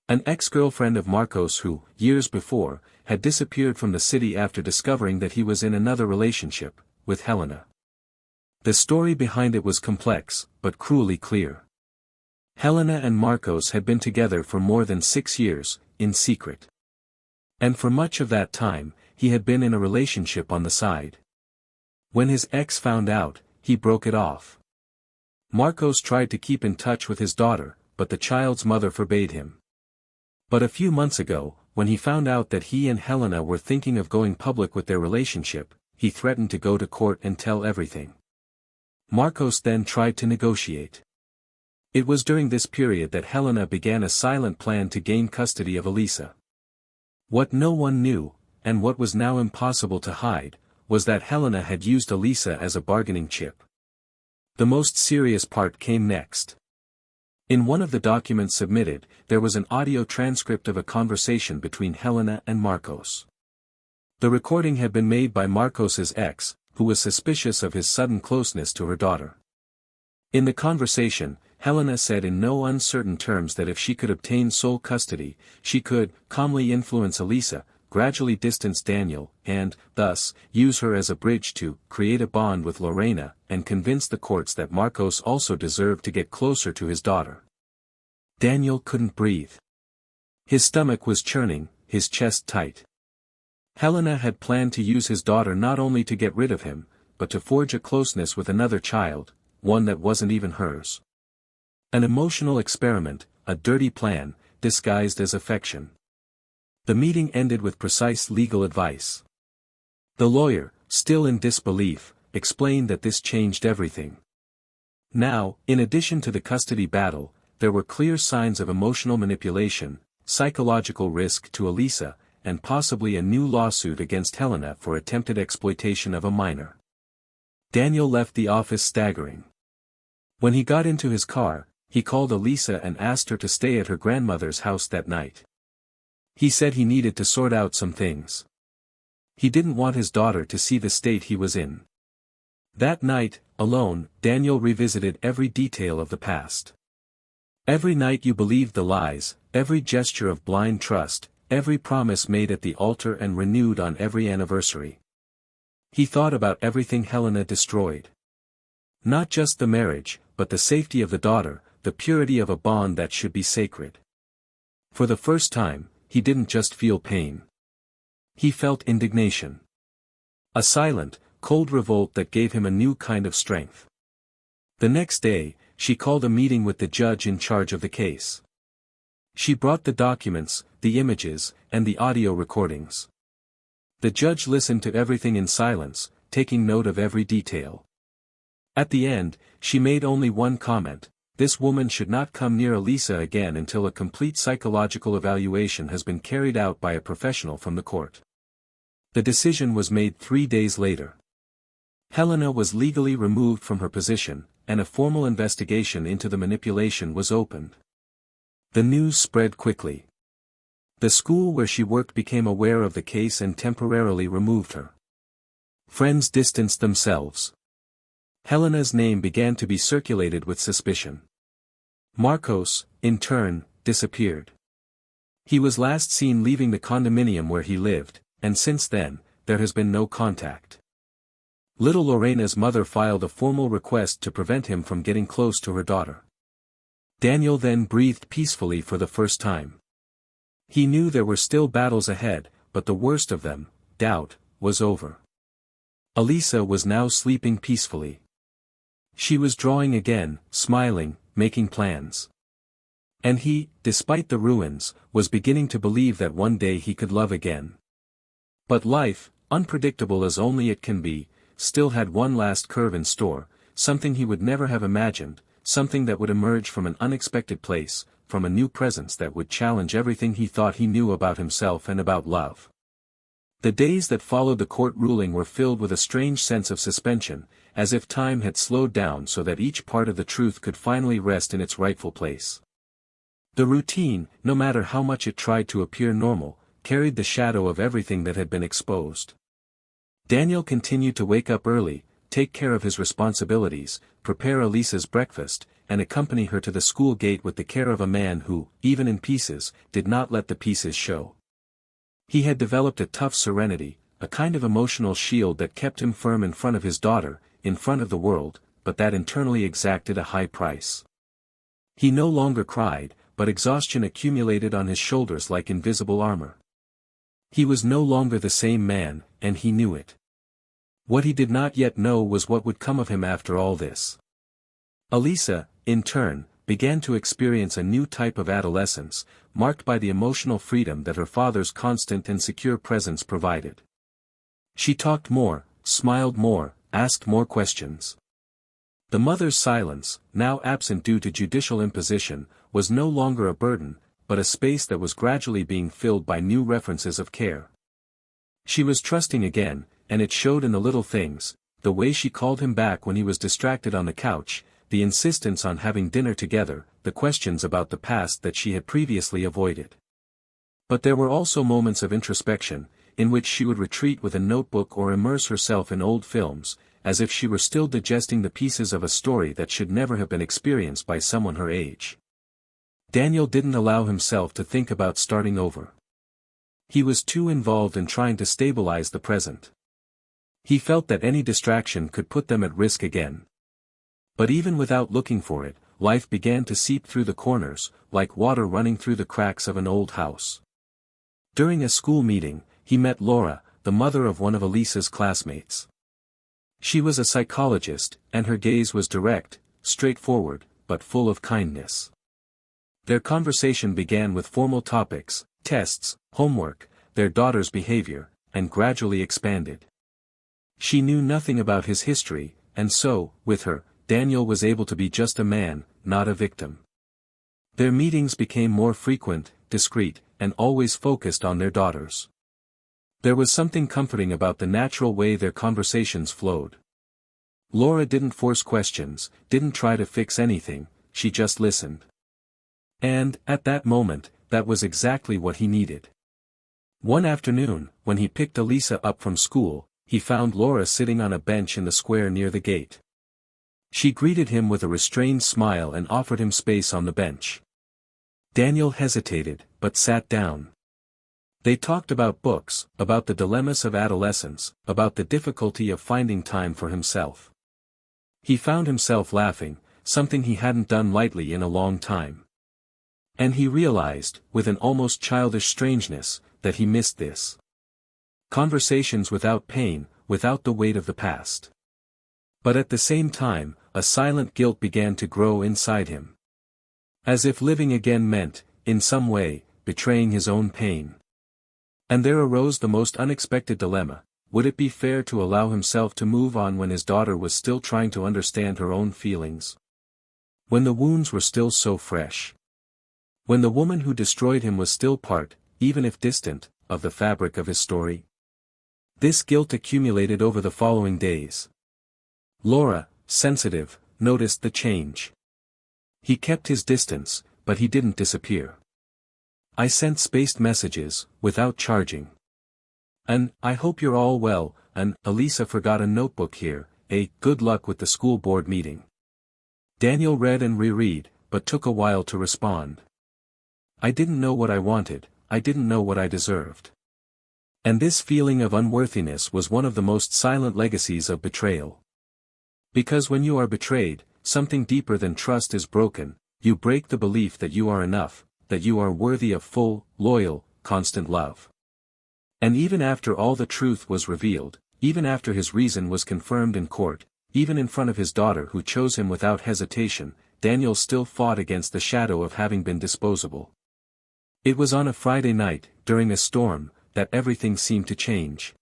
An ex-girlfriend of Marcos who, years before, had disappeared from the city after discovering that he was in another relationship, with Helena. The story behind it was complex, but cruelly clear. Helena and Marcos had been together for more than 6 years, in secret. And for much of that time, he had been in a relationship on the side. When his ex found out, he broke it off. Marcos tried to keep in touch with his daughter, but the child's mother forbade him. But a few months ago, when he found out that he and Helena were thinking of going public with their relationship, he threatened to go to court and tell everything. Marcos then tried to negotiate. It was during this period that Helena began a silent plan to gain custody of Elisa. What no one knew, and what was now impossible to hide, was that Helena had used Elisa as a bargaining chip. The most serious part came next. In one of the documents submitted, there was an audio transcript of a conversation between Helena and Marcos. The recording had been made by Marcos's ex, who was suspicious of his sudden closeness to her daughter. In the conversation, Helena said in no uncertain terms that if she could obtain sole custody, she could calmly influence Elisa, gradually distance Daniel, and, thus, use her as a bridge to create a bond with Lorena, and convince the courts that Marcos also deserved to get closer to his daughter. Daniel couldn't breathe. His stomach was churning, his chest tight. Helena had planned to use his daughter not only to get rid of him, but to forge a closeness with another child, one that wasn't even hers. An emotional experiment, a dirty plan, disguised as affection. The meeting ended with precise legal advice. The lawyer, still in disbelief, explained that this changed everything. Now, in addition to the custody battle, there were clear signs of emotional manipulation, psychological risk to Elisa, and possibly a new lawsuit against Helena for attempted exploitation of a minor. Daniel left the office staggering. When he got into his car, he called Elisa and asked her to stay at her grandmother's house that night. He said he needed to sort out some things. He didn't want his daughter to see the state he was in. That night, alone, Daniel revisited every detail of the past. Every night you believed the lies, every gesture of blind trust, every promise made at the altar and renewed on every anniversary. He thought about everything Helena destroyed. Not just the marriage, but the safety of the daughter, the purity of a bond that should be sacred. For the first time, he didn't just feel pain. He felt indignation. A silent, cold revolt that gave him a new kind of strength. The next day, she called a meeting with the judge in charge of the case. She brought the documents, the images, and the audio recordings. The judge listened to everything in silence, taking note of every detail. At the end, she made only one comment: this woman should not come near Elisa again until a complete psychological evaluation has been carried out by a professional from the court. The decision was made 3 days later. Helena was legally removed from her position, and a formal investigation into the manipulation was opened. The news spread quickly. The school where she worked became aware of the case and temporarily removed her. Friends distanced themselves. Helena's name began to be circulated with suspicion. Marcos, in turn, disappeared. He was last seen leaving the condominium where he lived, and since then, there has been no contact. Little Lorena's mother filed a formal request to prevent him from getting close to her daughter. Daniel then breathed peacefully for the first time. He knew there were still battles ahead, but the worst of them, doubt, was over. Elisa was now sleeping peacefully. She was drawing again, smiling, making plans. And he, despite the ruins, was beginning to believe that one day he could love again. But life, unpredictable as only it can be, still had one last curve in store, something he would never have imagined, something that would emerge from an unexpected place, from a new presence that would challenge everything he thought he knew about himself and about love. The days that followed the court ruling were filled with a strange sense of suspension, as if time had slowed down so that each part of the truth could finally rest in its rightful place. The routine, no matter how much it tried to appear normal, carried the shadow of everything that had been exposed. Daniel continued to wake up early, take care of his responsibilities, prepare Elisa's breakfast, and accompany her to the school gate with the care of a man who, even in pieces, did not let the pieces show. He had developed a tough serenity, a kind of emotional shield that kept him firm in front of his daughter, in front of the world, but that internally exacted a high price. He no longer cried, but exhaustion accumulated on his shoulders like invisible armor. He was no longer the same man, and he knew it. What he did not yet know was what would come of him after all this. Elisa, in turn, began to experience a new type of adolescence, marked by the emotional freedom that her father's constant and secure presence provided. She talked more, smiled more, asked more questions. The mother's silence, now absent due to judicial imposition, was no longer a burden, but a space that was gradually being filled by new references of care. She was trusting again, and it showed in the little things, the way she called him back when he was distracted on the couch, the insistence on having dinner together, the questions about the past that she had previously avoided. But there were also moments of introspection, in which she would retreat with a notebook or immerse herself in old films, as if she were still digesting the pieces of a story that should never have been experienced by someone her age. Daniel didn't allow himself to think about starting over. He was too involved in trying to stabilize the present. He felt that any distraction could put them at risk again. But even without looking for it, life began to seep through the corners, like water running through the cracks of an old house. During a school meeting, he met Laura, the mother of one of Elisa's classmates. She was a psychologist, and her gaze was direct, straightforward, but full of kindness. Their conversation began with formal topics, tests, homework, their daughter's behavior, and gradually expanded. She knew nothing about his history, and so, with her, Daniel was able to be just a man, not a victim. Their meetings became more frequent, discreet, and always focused on their daughters. There was something comforting about the natural way their conversations flowed. Laura didn't force questions, didn't try to fix anything, she just listened. And, at that moment, that was exactly what he needed. One afternoon, when he picked Elisa up from school, he found Laura sitting on a bench in the square near the gate. She greeted him with a restrained smile and offered him space on the bench. Daniel hesitated, but sat down. They talked about books, about the dilemmas of adolescence, about the difficulty of finding time for himself. He found himself laughing, something he hadn't done lightly in a long time. And he realized, with an almost childish strangeness, that he missed this. Conversations without pain, without the weight of the past. But at the same time, a silent guilt began to grow inside him. As if living again meant, in some way, betraying his own pain. And there arose the most unexpected dilemma: would it be fair to allow himself to move on when his daughter was still trying to understand her own feelings? When the wounds were still so fresh? When the woman who destroyed him was still part, even if distant, of the fabric of his story? This guilt accumulated over the following days. Laura, sensitive, noticed the change. He kept his distance, but he didn't disappear. I sent spaced messages, without charging. I hope you're all well, Elisa forgot a notebook here, good luck with the school board meeting. Daniel read and reread, but took a while to respond. I didn't know what I wanted, I didn't know what I deserved. And this feeling of unworthiness was one of the most silent legacies of betrayal. Because when you are betrayed, something deeper than trust is broken. You break the belief that you are enough, that you are worthy of full, loyal, constant love. And even after all the truth was revealed, even after his reason was confirmed in court, even in front of his daughter who chose him without hesitation, Daniel still fought against the shadow of having been disposable. It was on a Friday night, during a storm, that everything seemed to change.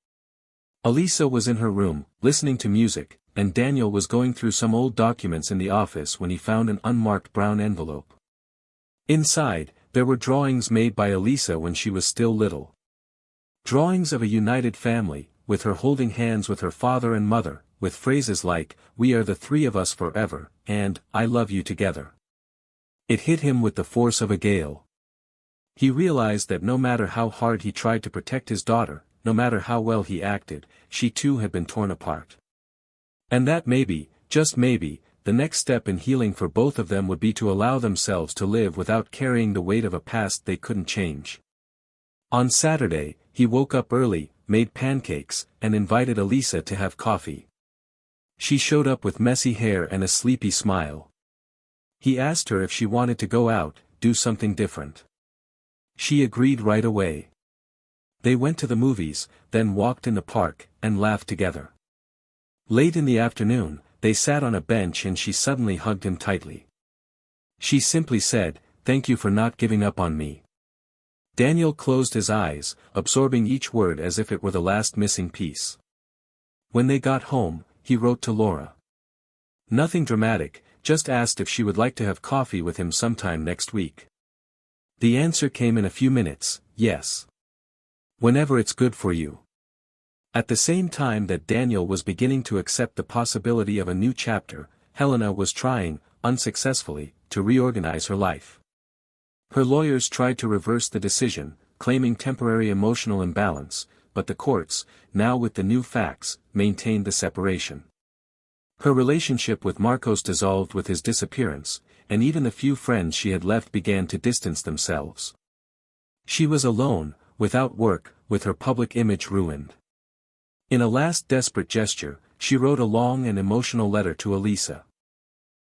Elisa was in her room, listening to music, and Daniel was going through some old documents in the office when he found an unmarked brown envelope. Inside, there were drawings made by Elisa when she was still little. Drawings of a united family, with her holding hands with her father and mother, with phrases like, "We are the three of us forever," and, "I love you together." It hit him with the force of a gale. He realized that no matter how hard he tried to protect his daughter, no matter how well he acted, she too had been torn apart. And that maybe, just maybe, the next step in healing for both of them would be to allow themselves to live without carrying the weight of a past they couldn't change. On Saturday, he woke up early, made pancakes, and invited Elisa to have coffee. She showed up with messy hair and a sleepy smile. He asked her if she wanted to go out, do something different. She agreed right away. They went to the movies, then walked in the park, and laughed together. Late in the afternoon, they sat on a bench and she suddenly hugged him tightly. She simply said, "Thank you for not giving up on me." Daniel closed his eyes, absorbing each word as if it were the last missing piece. When they got home, he wrote to Laura. Nothing dramatic, just asked if she would like to have coffee with him sometime next week. The answer came in a few minutes, "Yes. Whenever it's good for you." At the same time that Daniel was beginning to accept the possibility of a new chapter, Helena was trying, unsuccessfully, to reorganize her life. Her lawyers tried to reverse the decision, claiming temporary emotional imbalance, but the courts, now with the new facts, maintained the separation. Her relationship with Marcos dissolved with his disappearance, and even the few friends she had left began to distance themselves. She was alone, without work, with her public image ruined. In a last desperate gesture, she wrote a long and emotional letter to Elisa.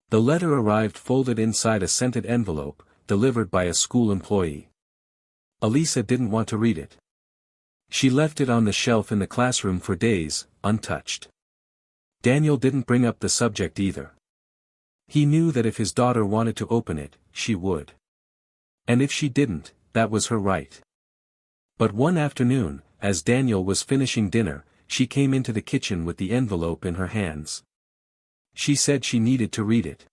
The letter arrived folded inside a scented envelope, delivered by a school employee. Elisa didn't want to read it. She left it on the shelf in the classroom for days, untouched. Daniel didn't bring up the subject either. He knew that if his daughter wanted to open it, she would. And if she didn't, that was her right. But one afternoon, as Daniel was finishing dinner, she came into the kitchen with the envelope in her hands. She said she needed to read it.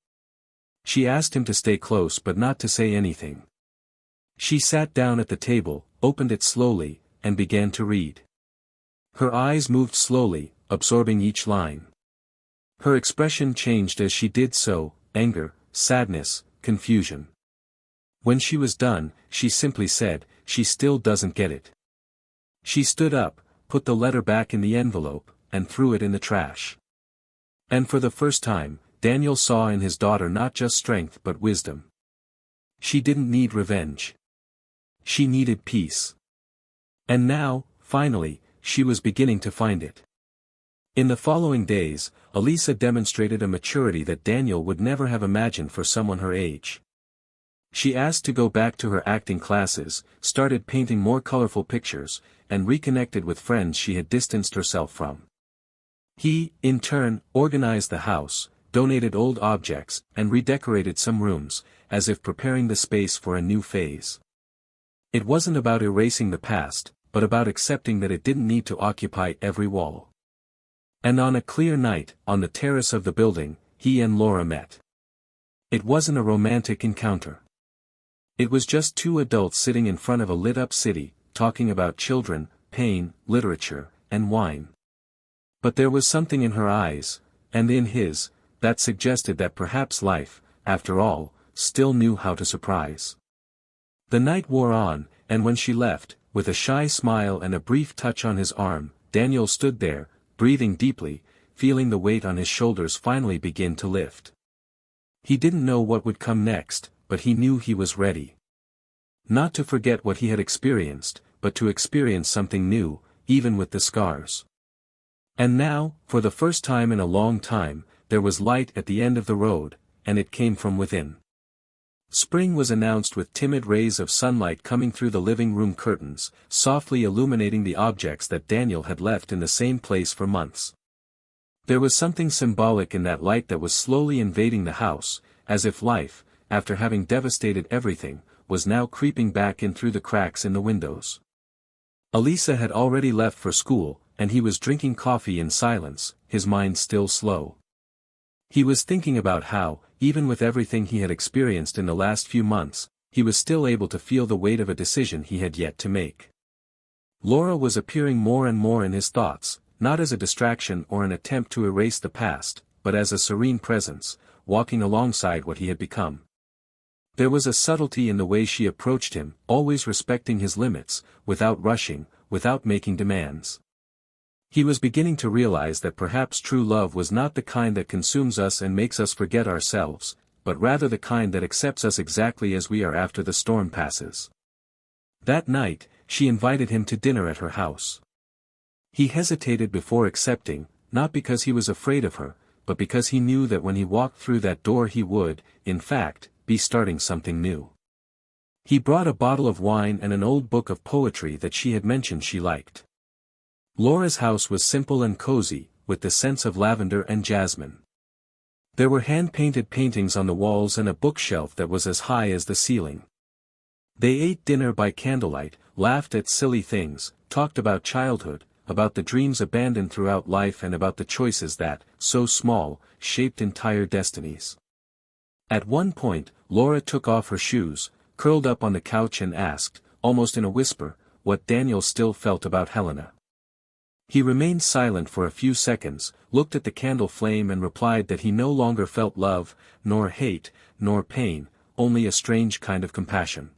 She asked him to stay close but not to say anything. She sat down at the table, opened it slowly, and began to read. Her eyes moved slowly, absorbing each line. Her expression changed as she did so, anger, sadness, confusion. When she was done, she simply said, "She still doesn't get it." She stood up, put the letter back in the envelope, and threw it in the trash. And for the first time, Daniel saw in his daughter not just strength but wisdom. She didn't need revenge. She needed peace. And now, finally, she was beginning to find it. In the following days, Elisa demonstrated a maturity that Daniel would never have imagined for someone her age. She asked to go back to her acting classes, started painting more colorful pictures, and reconnected with friends she had distanced herself from. He, in turn, organized the house, donated old objects, and redecorated some rooms, as if preparing the space for a new phase. It wasn't about erasing the past, but about accepting that it didn't need to occupy every wall. And on a clear night, on the terrace of the building, he and Laura met. It wasn't a romantic encounter. It was just two adults sitting in front of a lit-up city, talking about children, pain, literature, and wine. But there was something in her eyes, and in his, that suggested that perhaps life, after all, still knew how to surprise. The night wore on, and when she left, with a shy smile and a brief touch on his arm, Daniel stood there, breathing deeply, feeling the weight on his shoulders finally begin to lift. He didn't know what would come next, but he knew he was ready. Not to forget what he had experienced, but to experience something new, even with the scars. And now, for the first time in a long time, there was light at the end of the road, and it came from within. Spring was announced with timid rays of sunlight coming through the living room curtains, softly illuminating the objects that Daniel had left in the same place for months. There was something symbolic in that light that was slowly invading the house, as if life, after having devastated everything, was now creeping back in through the cracks in the windows. Elisa had already left for school, and he was drinking coffee in silence, his mind still slow. He was thinking about how, even with everything he had experienced in the last few months, he was still able to feel the weight of a decision he had yet to make. Laura was appearing more and more in his thoughts, not as a distraction or an attempt to erase the past, but as a serene presence, walking alongside what he had become. There was a subtlety in the way she approached him, always respecting his limits, without rushing, without making demands. He was beginning to realize that perhaps true love was not the kind that consumes us and makes us forget ourselves, but rather the kind that accepts us exactly as we are after the storm passes. That night, she invited him to dinner at her house. He hesitated before accepting, not because he was afraid of her, but because he knew that when he walked through that door he would, in fact, be starting something new. He brought a bottle of wine and an old book of poetry that she had mentioned she liked. Laura's house was simple and cozy, with the scents of lavender and jasmine. There were hand-painted paintings on the walls and a bookshelf that was as high as the ceiling. They ate dinner by candlelight, laughed at silly things, talked about childhood, about the dreams abandoned throughout life and about the choices that, so small, shaped entire destinies. At one point, Laura took off her shoes, curled up on the couch and asked, almost in a whisper, what Daniel still felt about Helena. He remained silent for a few seconds, looked at the candle flame and replied that he no longer felt love, nor hate, nor pain, only a strange kind of compassion.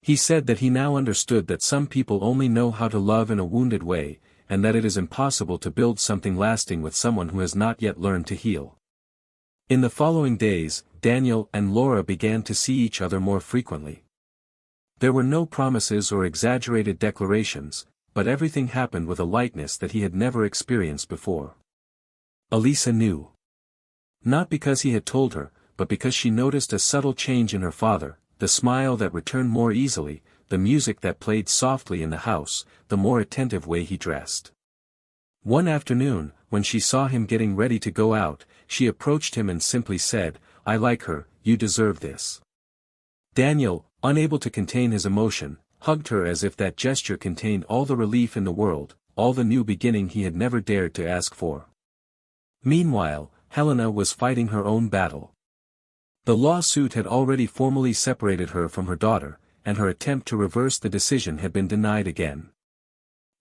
He said that he now understood that some people only know how to love in a wounded way, and that it is impossible to build something lasting with someone who has not yet learned to heal. In the following days, Daniel and Laura began to see each other more frequently. There were no promises or exaggerated declarations, but everything happened with a lightness that he had never experienced before. Elisa knew. Not because he had told her, but because she noticed a subtle change in her father, the smile that returned more easily, the music that played softly in the house, the more attentive way he dressed. One afternoon, when she saw him getting ready to go out, she approached him and simply said, "I like her, you deserve this." Daniel, unable to contain his emotion, hugged her as if that gesture contained all the relief in the world, all the new beginning he had never dared to ask for. Meanwhile, Helena was fighting her own battle. The lawsuit had already formally separated her from her daughter, and her attempt to reverse the decision had been denied again.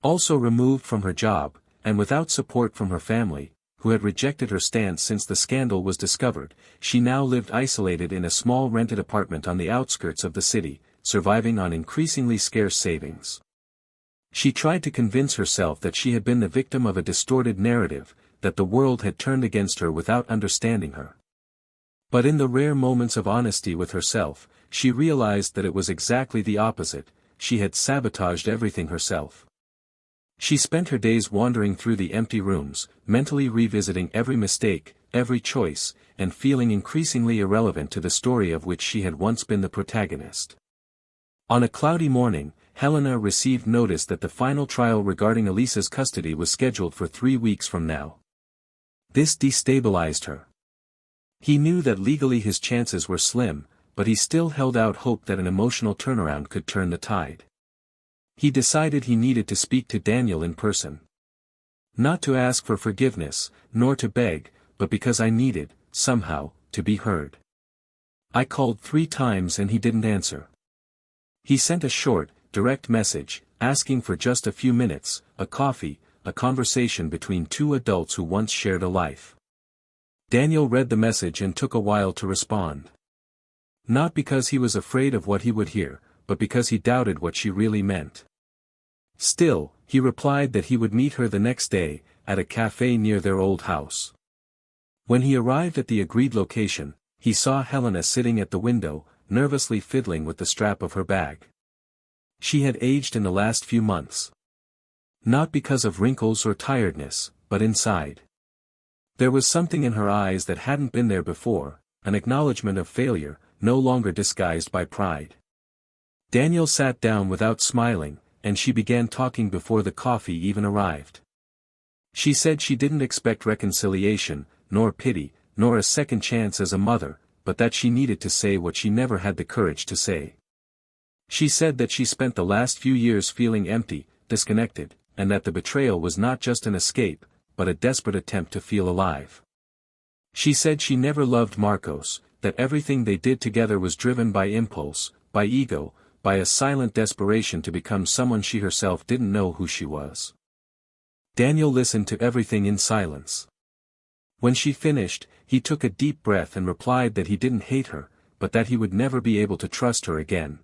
Also removed from her job, and without support from her family, who had rejected her stance since the scandal was discovered, she now lived isolated in a small rented apartment on the outskirts of the city, surviving on increasingly scarce savings. She tried to convince herself that she had been the victim of a distorted narrative, that the world had turned against her without understanding her. But in the rare moments of honesty with herself, she realized that it was exactly the opposite. She had sabotaged everything herself. She spent her days wandering through the empty rooms, mentally revisiting every mistake, every choice, and feeling increasingly irrelevant to the story of which she had once been the protagonist. On a cloudy morning, Helena received notice that the final trial regarding Elisa's custody was scheduled for 3 weeks from now. This destabilized her. He knew that legally his chances were slim, but he still held out hope that an emotional turnaround could turn the tide. He decided he needed to speak to Daniel in person. Not to ask for forgiveness, nor to beg, but because I needed, somehow, to be heard. I called 3 times and he didn't answer. He sent a short, direct message, asking for just a few minutes, a coffee, a conversation between 2 adults who once shared a life. Daniel read the message and took a while to respond. Not because he was afraid of what he would hear, but because he doubted what she really meant. Still, he replied that he would meet her the next day, at a cafe near their old house. When he arrived at the agreed location, he saw Helena sitting at the window, nervously fiddling with the strap of her bag. She had aged in the last few months. Not because of wrinkles or tiredness, but inside. There was something in her eyes that hadn't been there before, an acknowledgement of failure, no longer disguised by pride. Daniel sat down without smiling, and she began talking before the coffee even arrived. She said she didn't expect reconciliation, nor pity, nor a second chance as a mother, but that she needed to say what she never had the courage to say. She said that she spent the last few years feeling empty, disconnected, and that the betrayal was not just an escape, but a desperate attempt to feel alive. She said she never loved Marcos, that everything they did together was driven by impulse, by ego, by a silent desperation to become someone she herself didn't know who she was. Daniel listened to everything in silence. When she finished, he took a deep breath and replied that he didn't hate her, but that he would never be able to trust her again.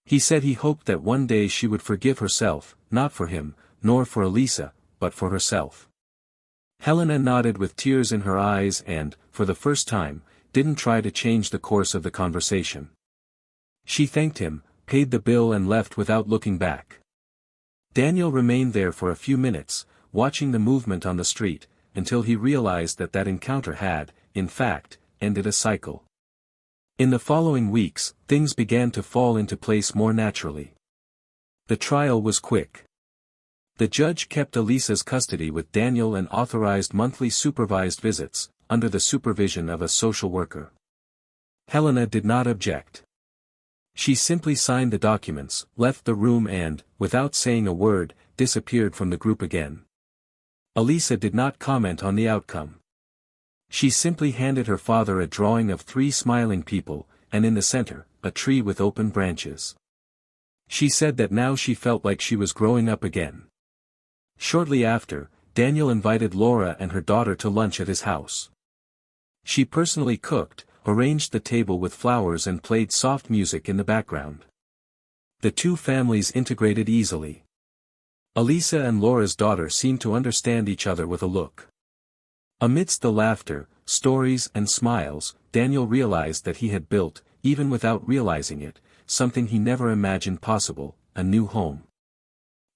He said he hoped that one day she would forgive herself, not for him, nor for Elisa, but for herself. Helena nodded with tears in her eyes and, for the first time, didn't try to change the course of the conversation. She thanked him, paid the bill and left without looking back. Daniel remained there for a few minutes, watching the movement on the street, until he realized that encounter had, in fact, ended a cycle. In the following weeks, things began to fall into place more naturally. The trial was quick. The judge kept Elisa's custody with Daniel and authorized monthly supervised visits, under the supervision of a social worker. Helena did not object. She simply signed the documents, left the room and, without saying a word, disappeared from the group again. Elisa did not comment on the outcome. She simply handed her father a drawing of 3 smiling people, and in the center, a tree with open branches. She said that now she felt like she was growing up again. Shortly after, Daniel invited Laura and her daughter to lunch at his house. She personally cooked, arranged the table with flowers and played soft music in the background. The 2 families integrated easily. Elisa and Laura's daughter seemed to understand each other with a look. Amidst the laughter, stories and smiles, Daniel realized that he had built, even without realizing it, something he never imagined possible, a new home.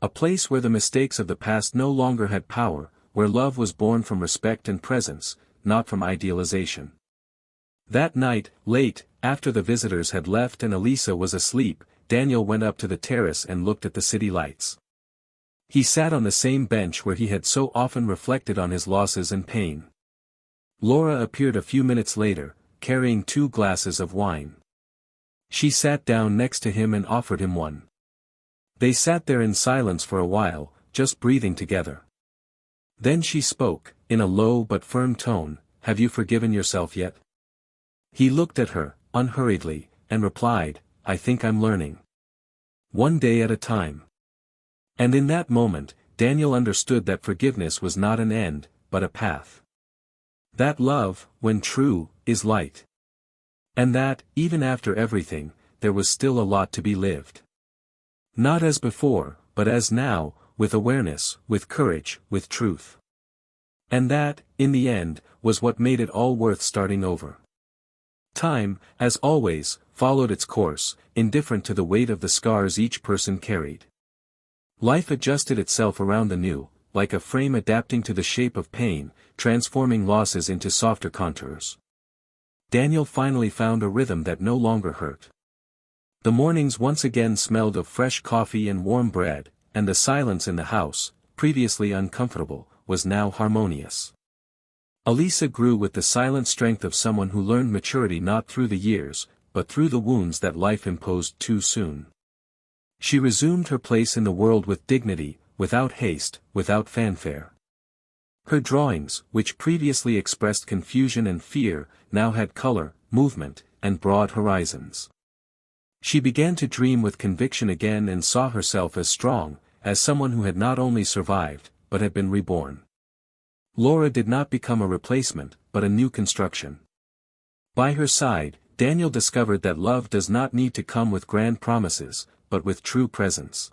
A place where the mistakes of the past no longer had power, where love was born from respect and presence, not from idealization. That night, late, after the visitors had left and Elisa was asleep, Daniel went up to the terrace and looked at the city lights. He sat on the same bench where he had so often reflected on his losses and pain. Laura appeared a few minutes later, carrying 2 glasses of wine. She sat down next to him and offered him one. They sat there in silence for a while, just breathing together. Then she spoke, in a low but firm tone, have you forgiven yourself yet? He looked at her, unhurriedly, and replied, I think I'm learning. One day at a time. And in that moment, Daniel understood that forgiveness was not an end, but a path. That love, when true, is light. And that, even after everything, there was still a lot to be lived. Not as before, but as now, with awareness, with courage, with truth. And that, in the end, was what made it all worth starting over. Time, as always, followed its course, indifferent to the weight of the scars each person carried. Life adjusted itself around the new, like a frame adapting to the shape of pain, transforming losses into softer contours. Daniel finally found a rhythm that no longer hurt. The mornings once again smelled of fresh coffee and warm bread, and the silence in the house, previously uncomfortable, was now harmonious. Elisa grew with the silent strength of someone who learned maturity not through the years, but through the wounds that life imposed too soon. She resumed her place in the world with dignity, without haste, without fanfare. Her drawings, which previously expressed confusion and fear, now had color, movement, and broad horizons. She began to dream with conviction again and saw herself as strong, as someone who had not only survived, but had been reborn. Laura did not become a replacement, but a new construction. By her side, Daniel discovered that love does not need to come with grand promises, but with true presence.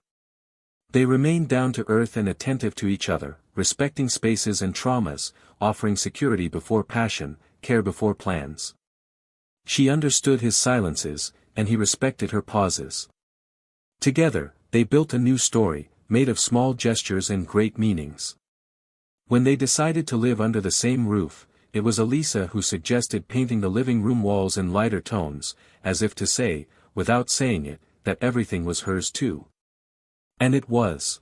They remained down to earth and attentive to each other, respecting spaces and traumas, offering security before passion, care before plans. She understood his silences, and he respected her pauses. Together, they built a new story, made of small gestures and great meanings. When they decided to live under the same roof, it was Elisa who suggested painting the living room walls in lighter tones, as if to say, without saying it, that everything was hers too. And it was.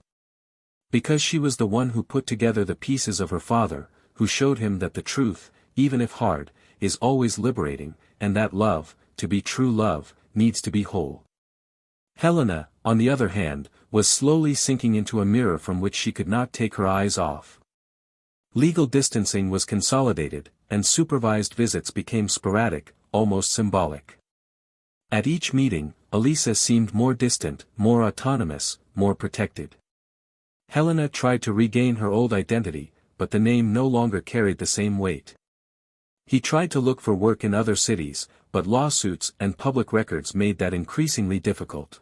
Because she was the one who put together the pieces of her father, who showed him that the truth, even if hard, is always liberating, and that love, to be true love, needs to be whole. Helena, on the other hand, was slowly sinking into a mirror from which she could not take her eyes off. Legal distancing was consolidated, and supervised visits became sporadic, almost symbolic. At each meeting, Elisa seemed more distant, more autonomous, more protected. Helena tried to regain her old identity, but the name no longer carried the same weight. He tried to look for work in other cities, but lawsuits and public records made that increasingly difficult.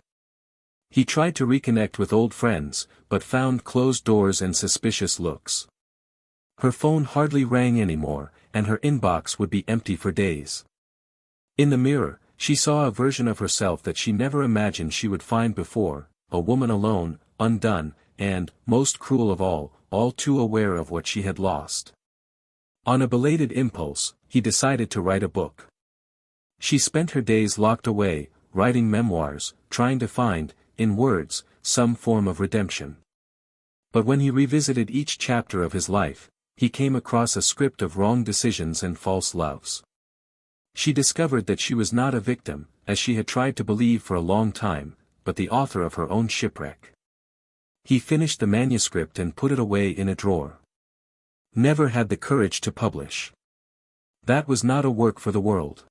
He tried to reconnect with old friends, but found closed doors and suspicious looks. Her phone hardly rang anymore, and her inbox would be empty for days. In the mirror, she saw a version of herself that she never imagined she would find before, a woman alone, undone, and, most cruel of all too aware of what she had lost. On a belated impulse, he decided to write a book. She spent her days locked away, writing memoirs, trying to find, in words, some form of redemption. But when he revisited each chapter of his life, he came across a script of wrong decisions and false loves. She discovered that she was not a victim, as she had tried to believe for a long time, but the author of her own shipwreck. He finished the manuscript and put it away in a drawer. Never had the courage to publish. That was not a work for the world.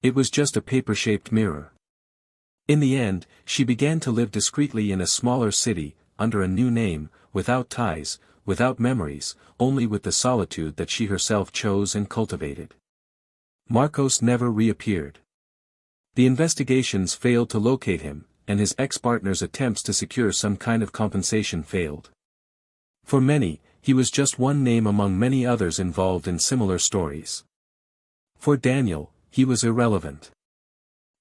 It was just a paper-shaped mirror. In the end, she began to live discreetly in a smaller city, under a new name, without ties, without memories, only with the solitude that she herself chose and cultivated. Marcos never reappeared. The investigations failed to locate him, and his ex-partner's attempts to secure some kind of compensation failed. For many, he was just one name among many others involved in similar stories. For Daniel, he was irrelevant.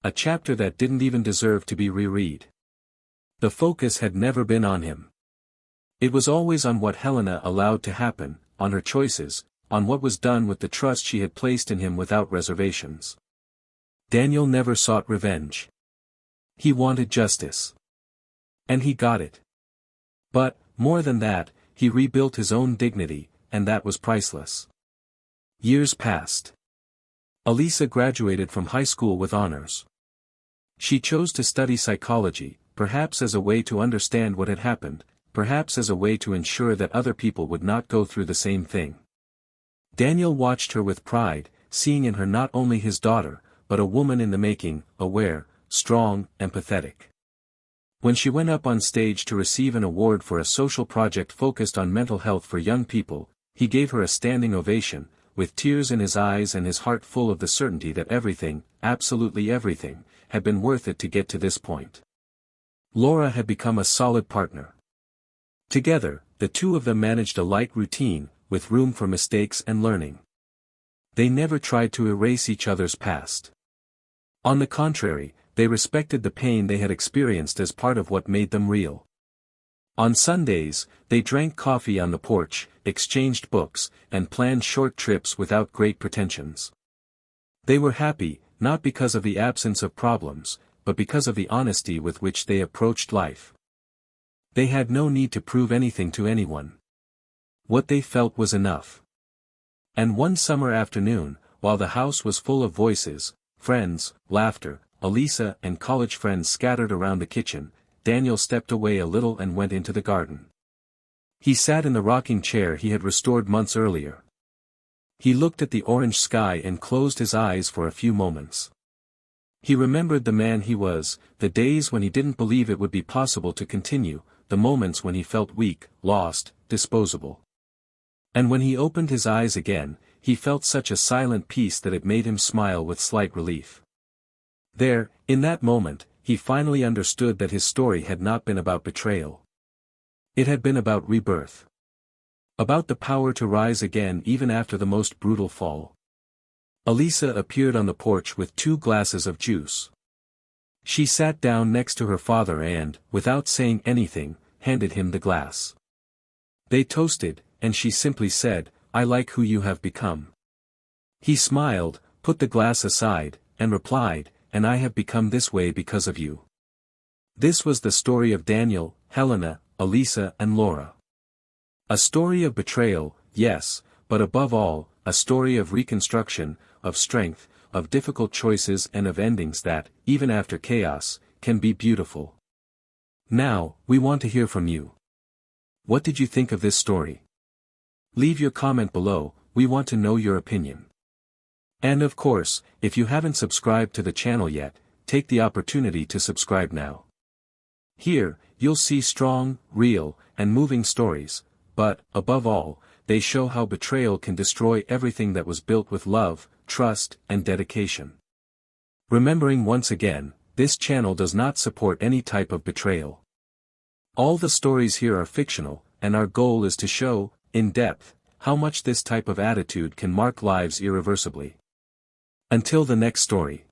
A chapter that didn't even deserve to be reread. The focus had never been on him. It was always on what Helena allowed to happen, on her choices, on what was done with the trust she had placed in him without reservations. Daniel never sought revenge. He wanted justice. And he got it. But, more than that, he rebuilt his own dignity, and that was priceless. Years passed. Elisa graduated from high school with honors. She chose to study psychology, perhaps as a way to understand what had happened, perhaps as a way to ensure that other people would not go through the same thing. Daniel watched her with pride, seeing in her not only his daughter, but a woman in the making, aware, strong, empathetic. When she went up on stage to receive an award for a social project focused on mental health for young people, he gave her a standing ovation, with tears in his eyes and his heart full of the certainty that everything, absolutely everything, had been worth it to get to this point. Laura had become a solid partner. Together, the two of them managed a light routine, with room for mistakes and learning. They never tried to erase each other's past. On the contrary, they respected the pain they had experienced as part of what made them real. On Sundays, they drank coffee on the porch, exchanged books, and planned short trips without great pretensions. They were happy, not because of the absence of problems, but because of the honesty with which they approached life. They had no need to prove anything to anyone. What they felt was enough. And one summer afternoon, while the house was full of voices, friends, laughter, Elisa and college friends scattered around the kitchen, Daniel stepped away a little and went into the garden. He sat in the rocking chair he had restored months earlier. He looked at the orange sky and closed his eyes for a few moments. He remembered the man he was, the days when he didn't believe it would be possible to continue, the moments when he felt weak, lost, disposable. And when he opened his eyes again, he felt such a silent peace that it made him smile with slight relief. There, in that moment, he finally understood that his story had not been about betrayal. It had been about rebirth. About the power to rise again even after the most brutal fall. Elisa appeared on the porch with 2 glasses of juice. She sat down next to her father and, without saying anything, handed him the glass. They toasted, and she simply said, "I like who you have become." He smiled, put the glass aside, and replied, "And I have become this way because of you." This was the story of Daniel, Helena, Elisa and Laura. A story of betrayal, yes, but above all, a story of reconstruction, of strength, of difficult choices and of endings that, even after chaos, can be beautiful. Now, we want to hear from you. What did you think of this story? Leave your comment below, we want to know your opinion. And of course, if you haven't subscribed to the channel yet, take the opportunity to subscribe now. Here, you'll see strong, real, and moving stories, but, above all, they show how betrayal can destroy everything that was built with love, trust, and dedication. Remembering once again, this channel does not support any type of betrayal. All the stories here are fictional, and our goal is to show, in depth, how much this type of attitude can mark lives irreversibly. Until the next story.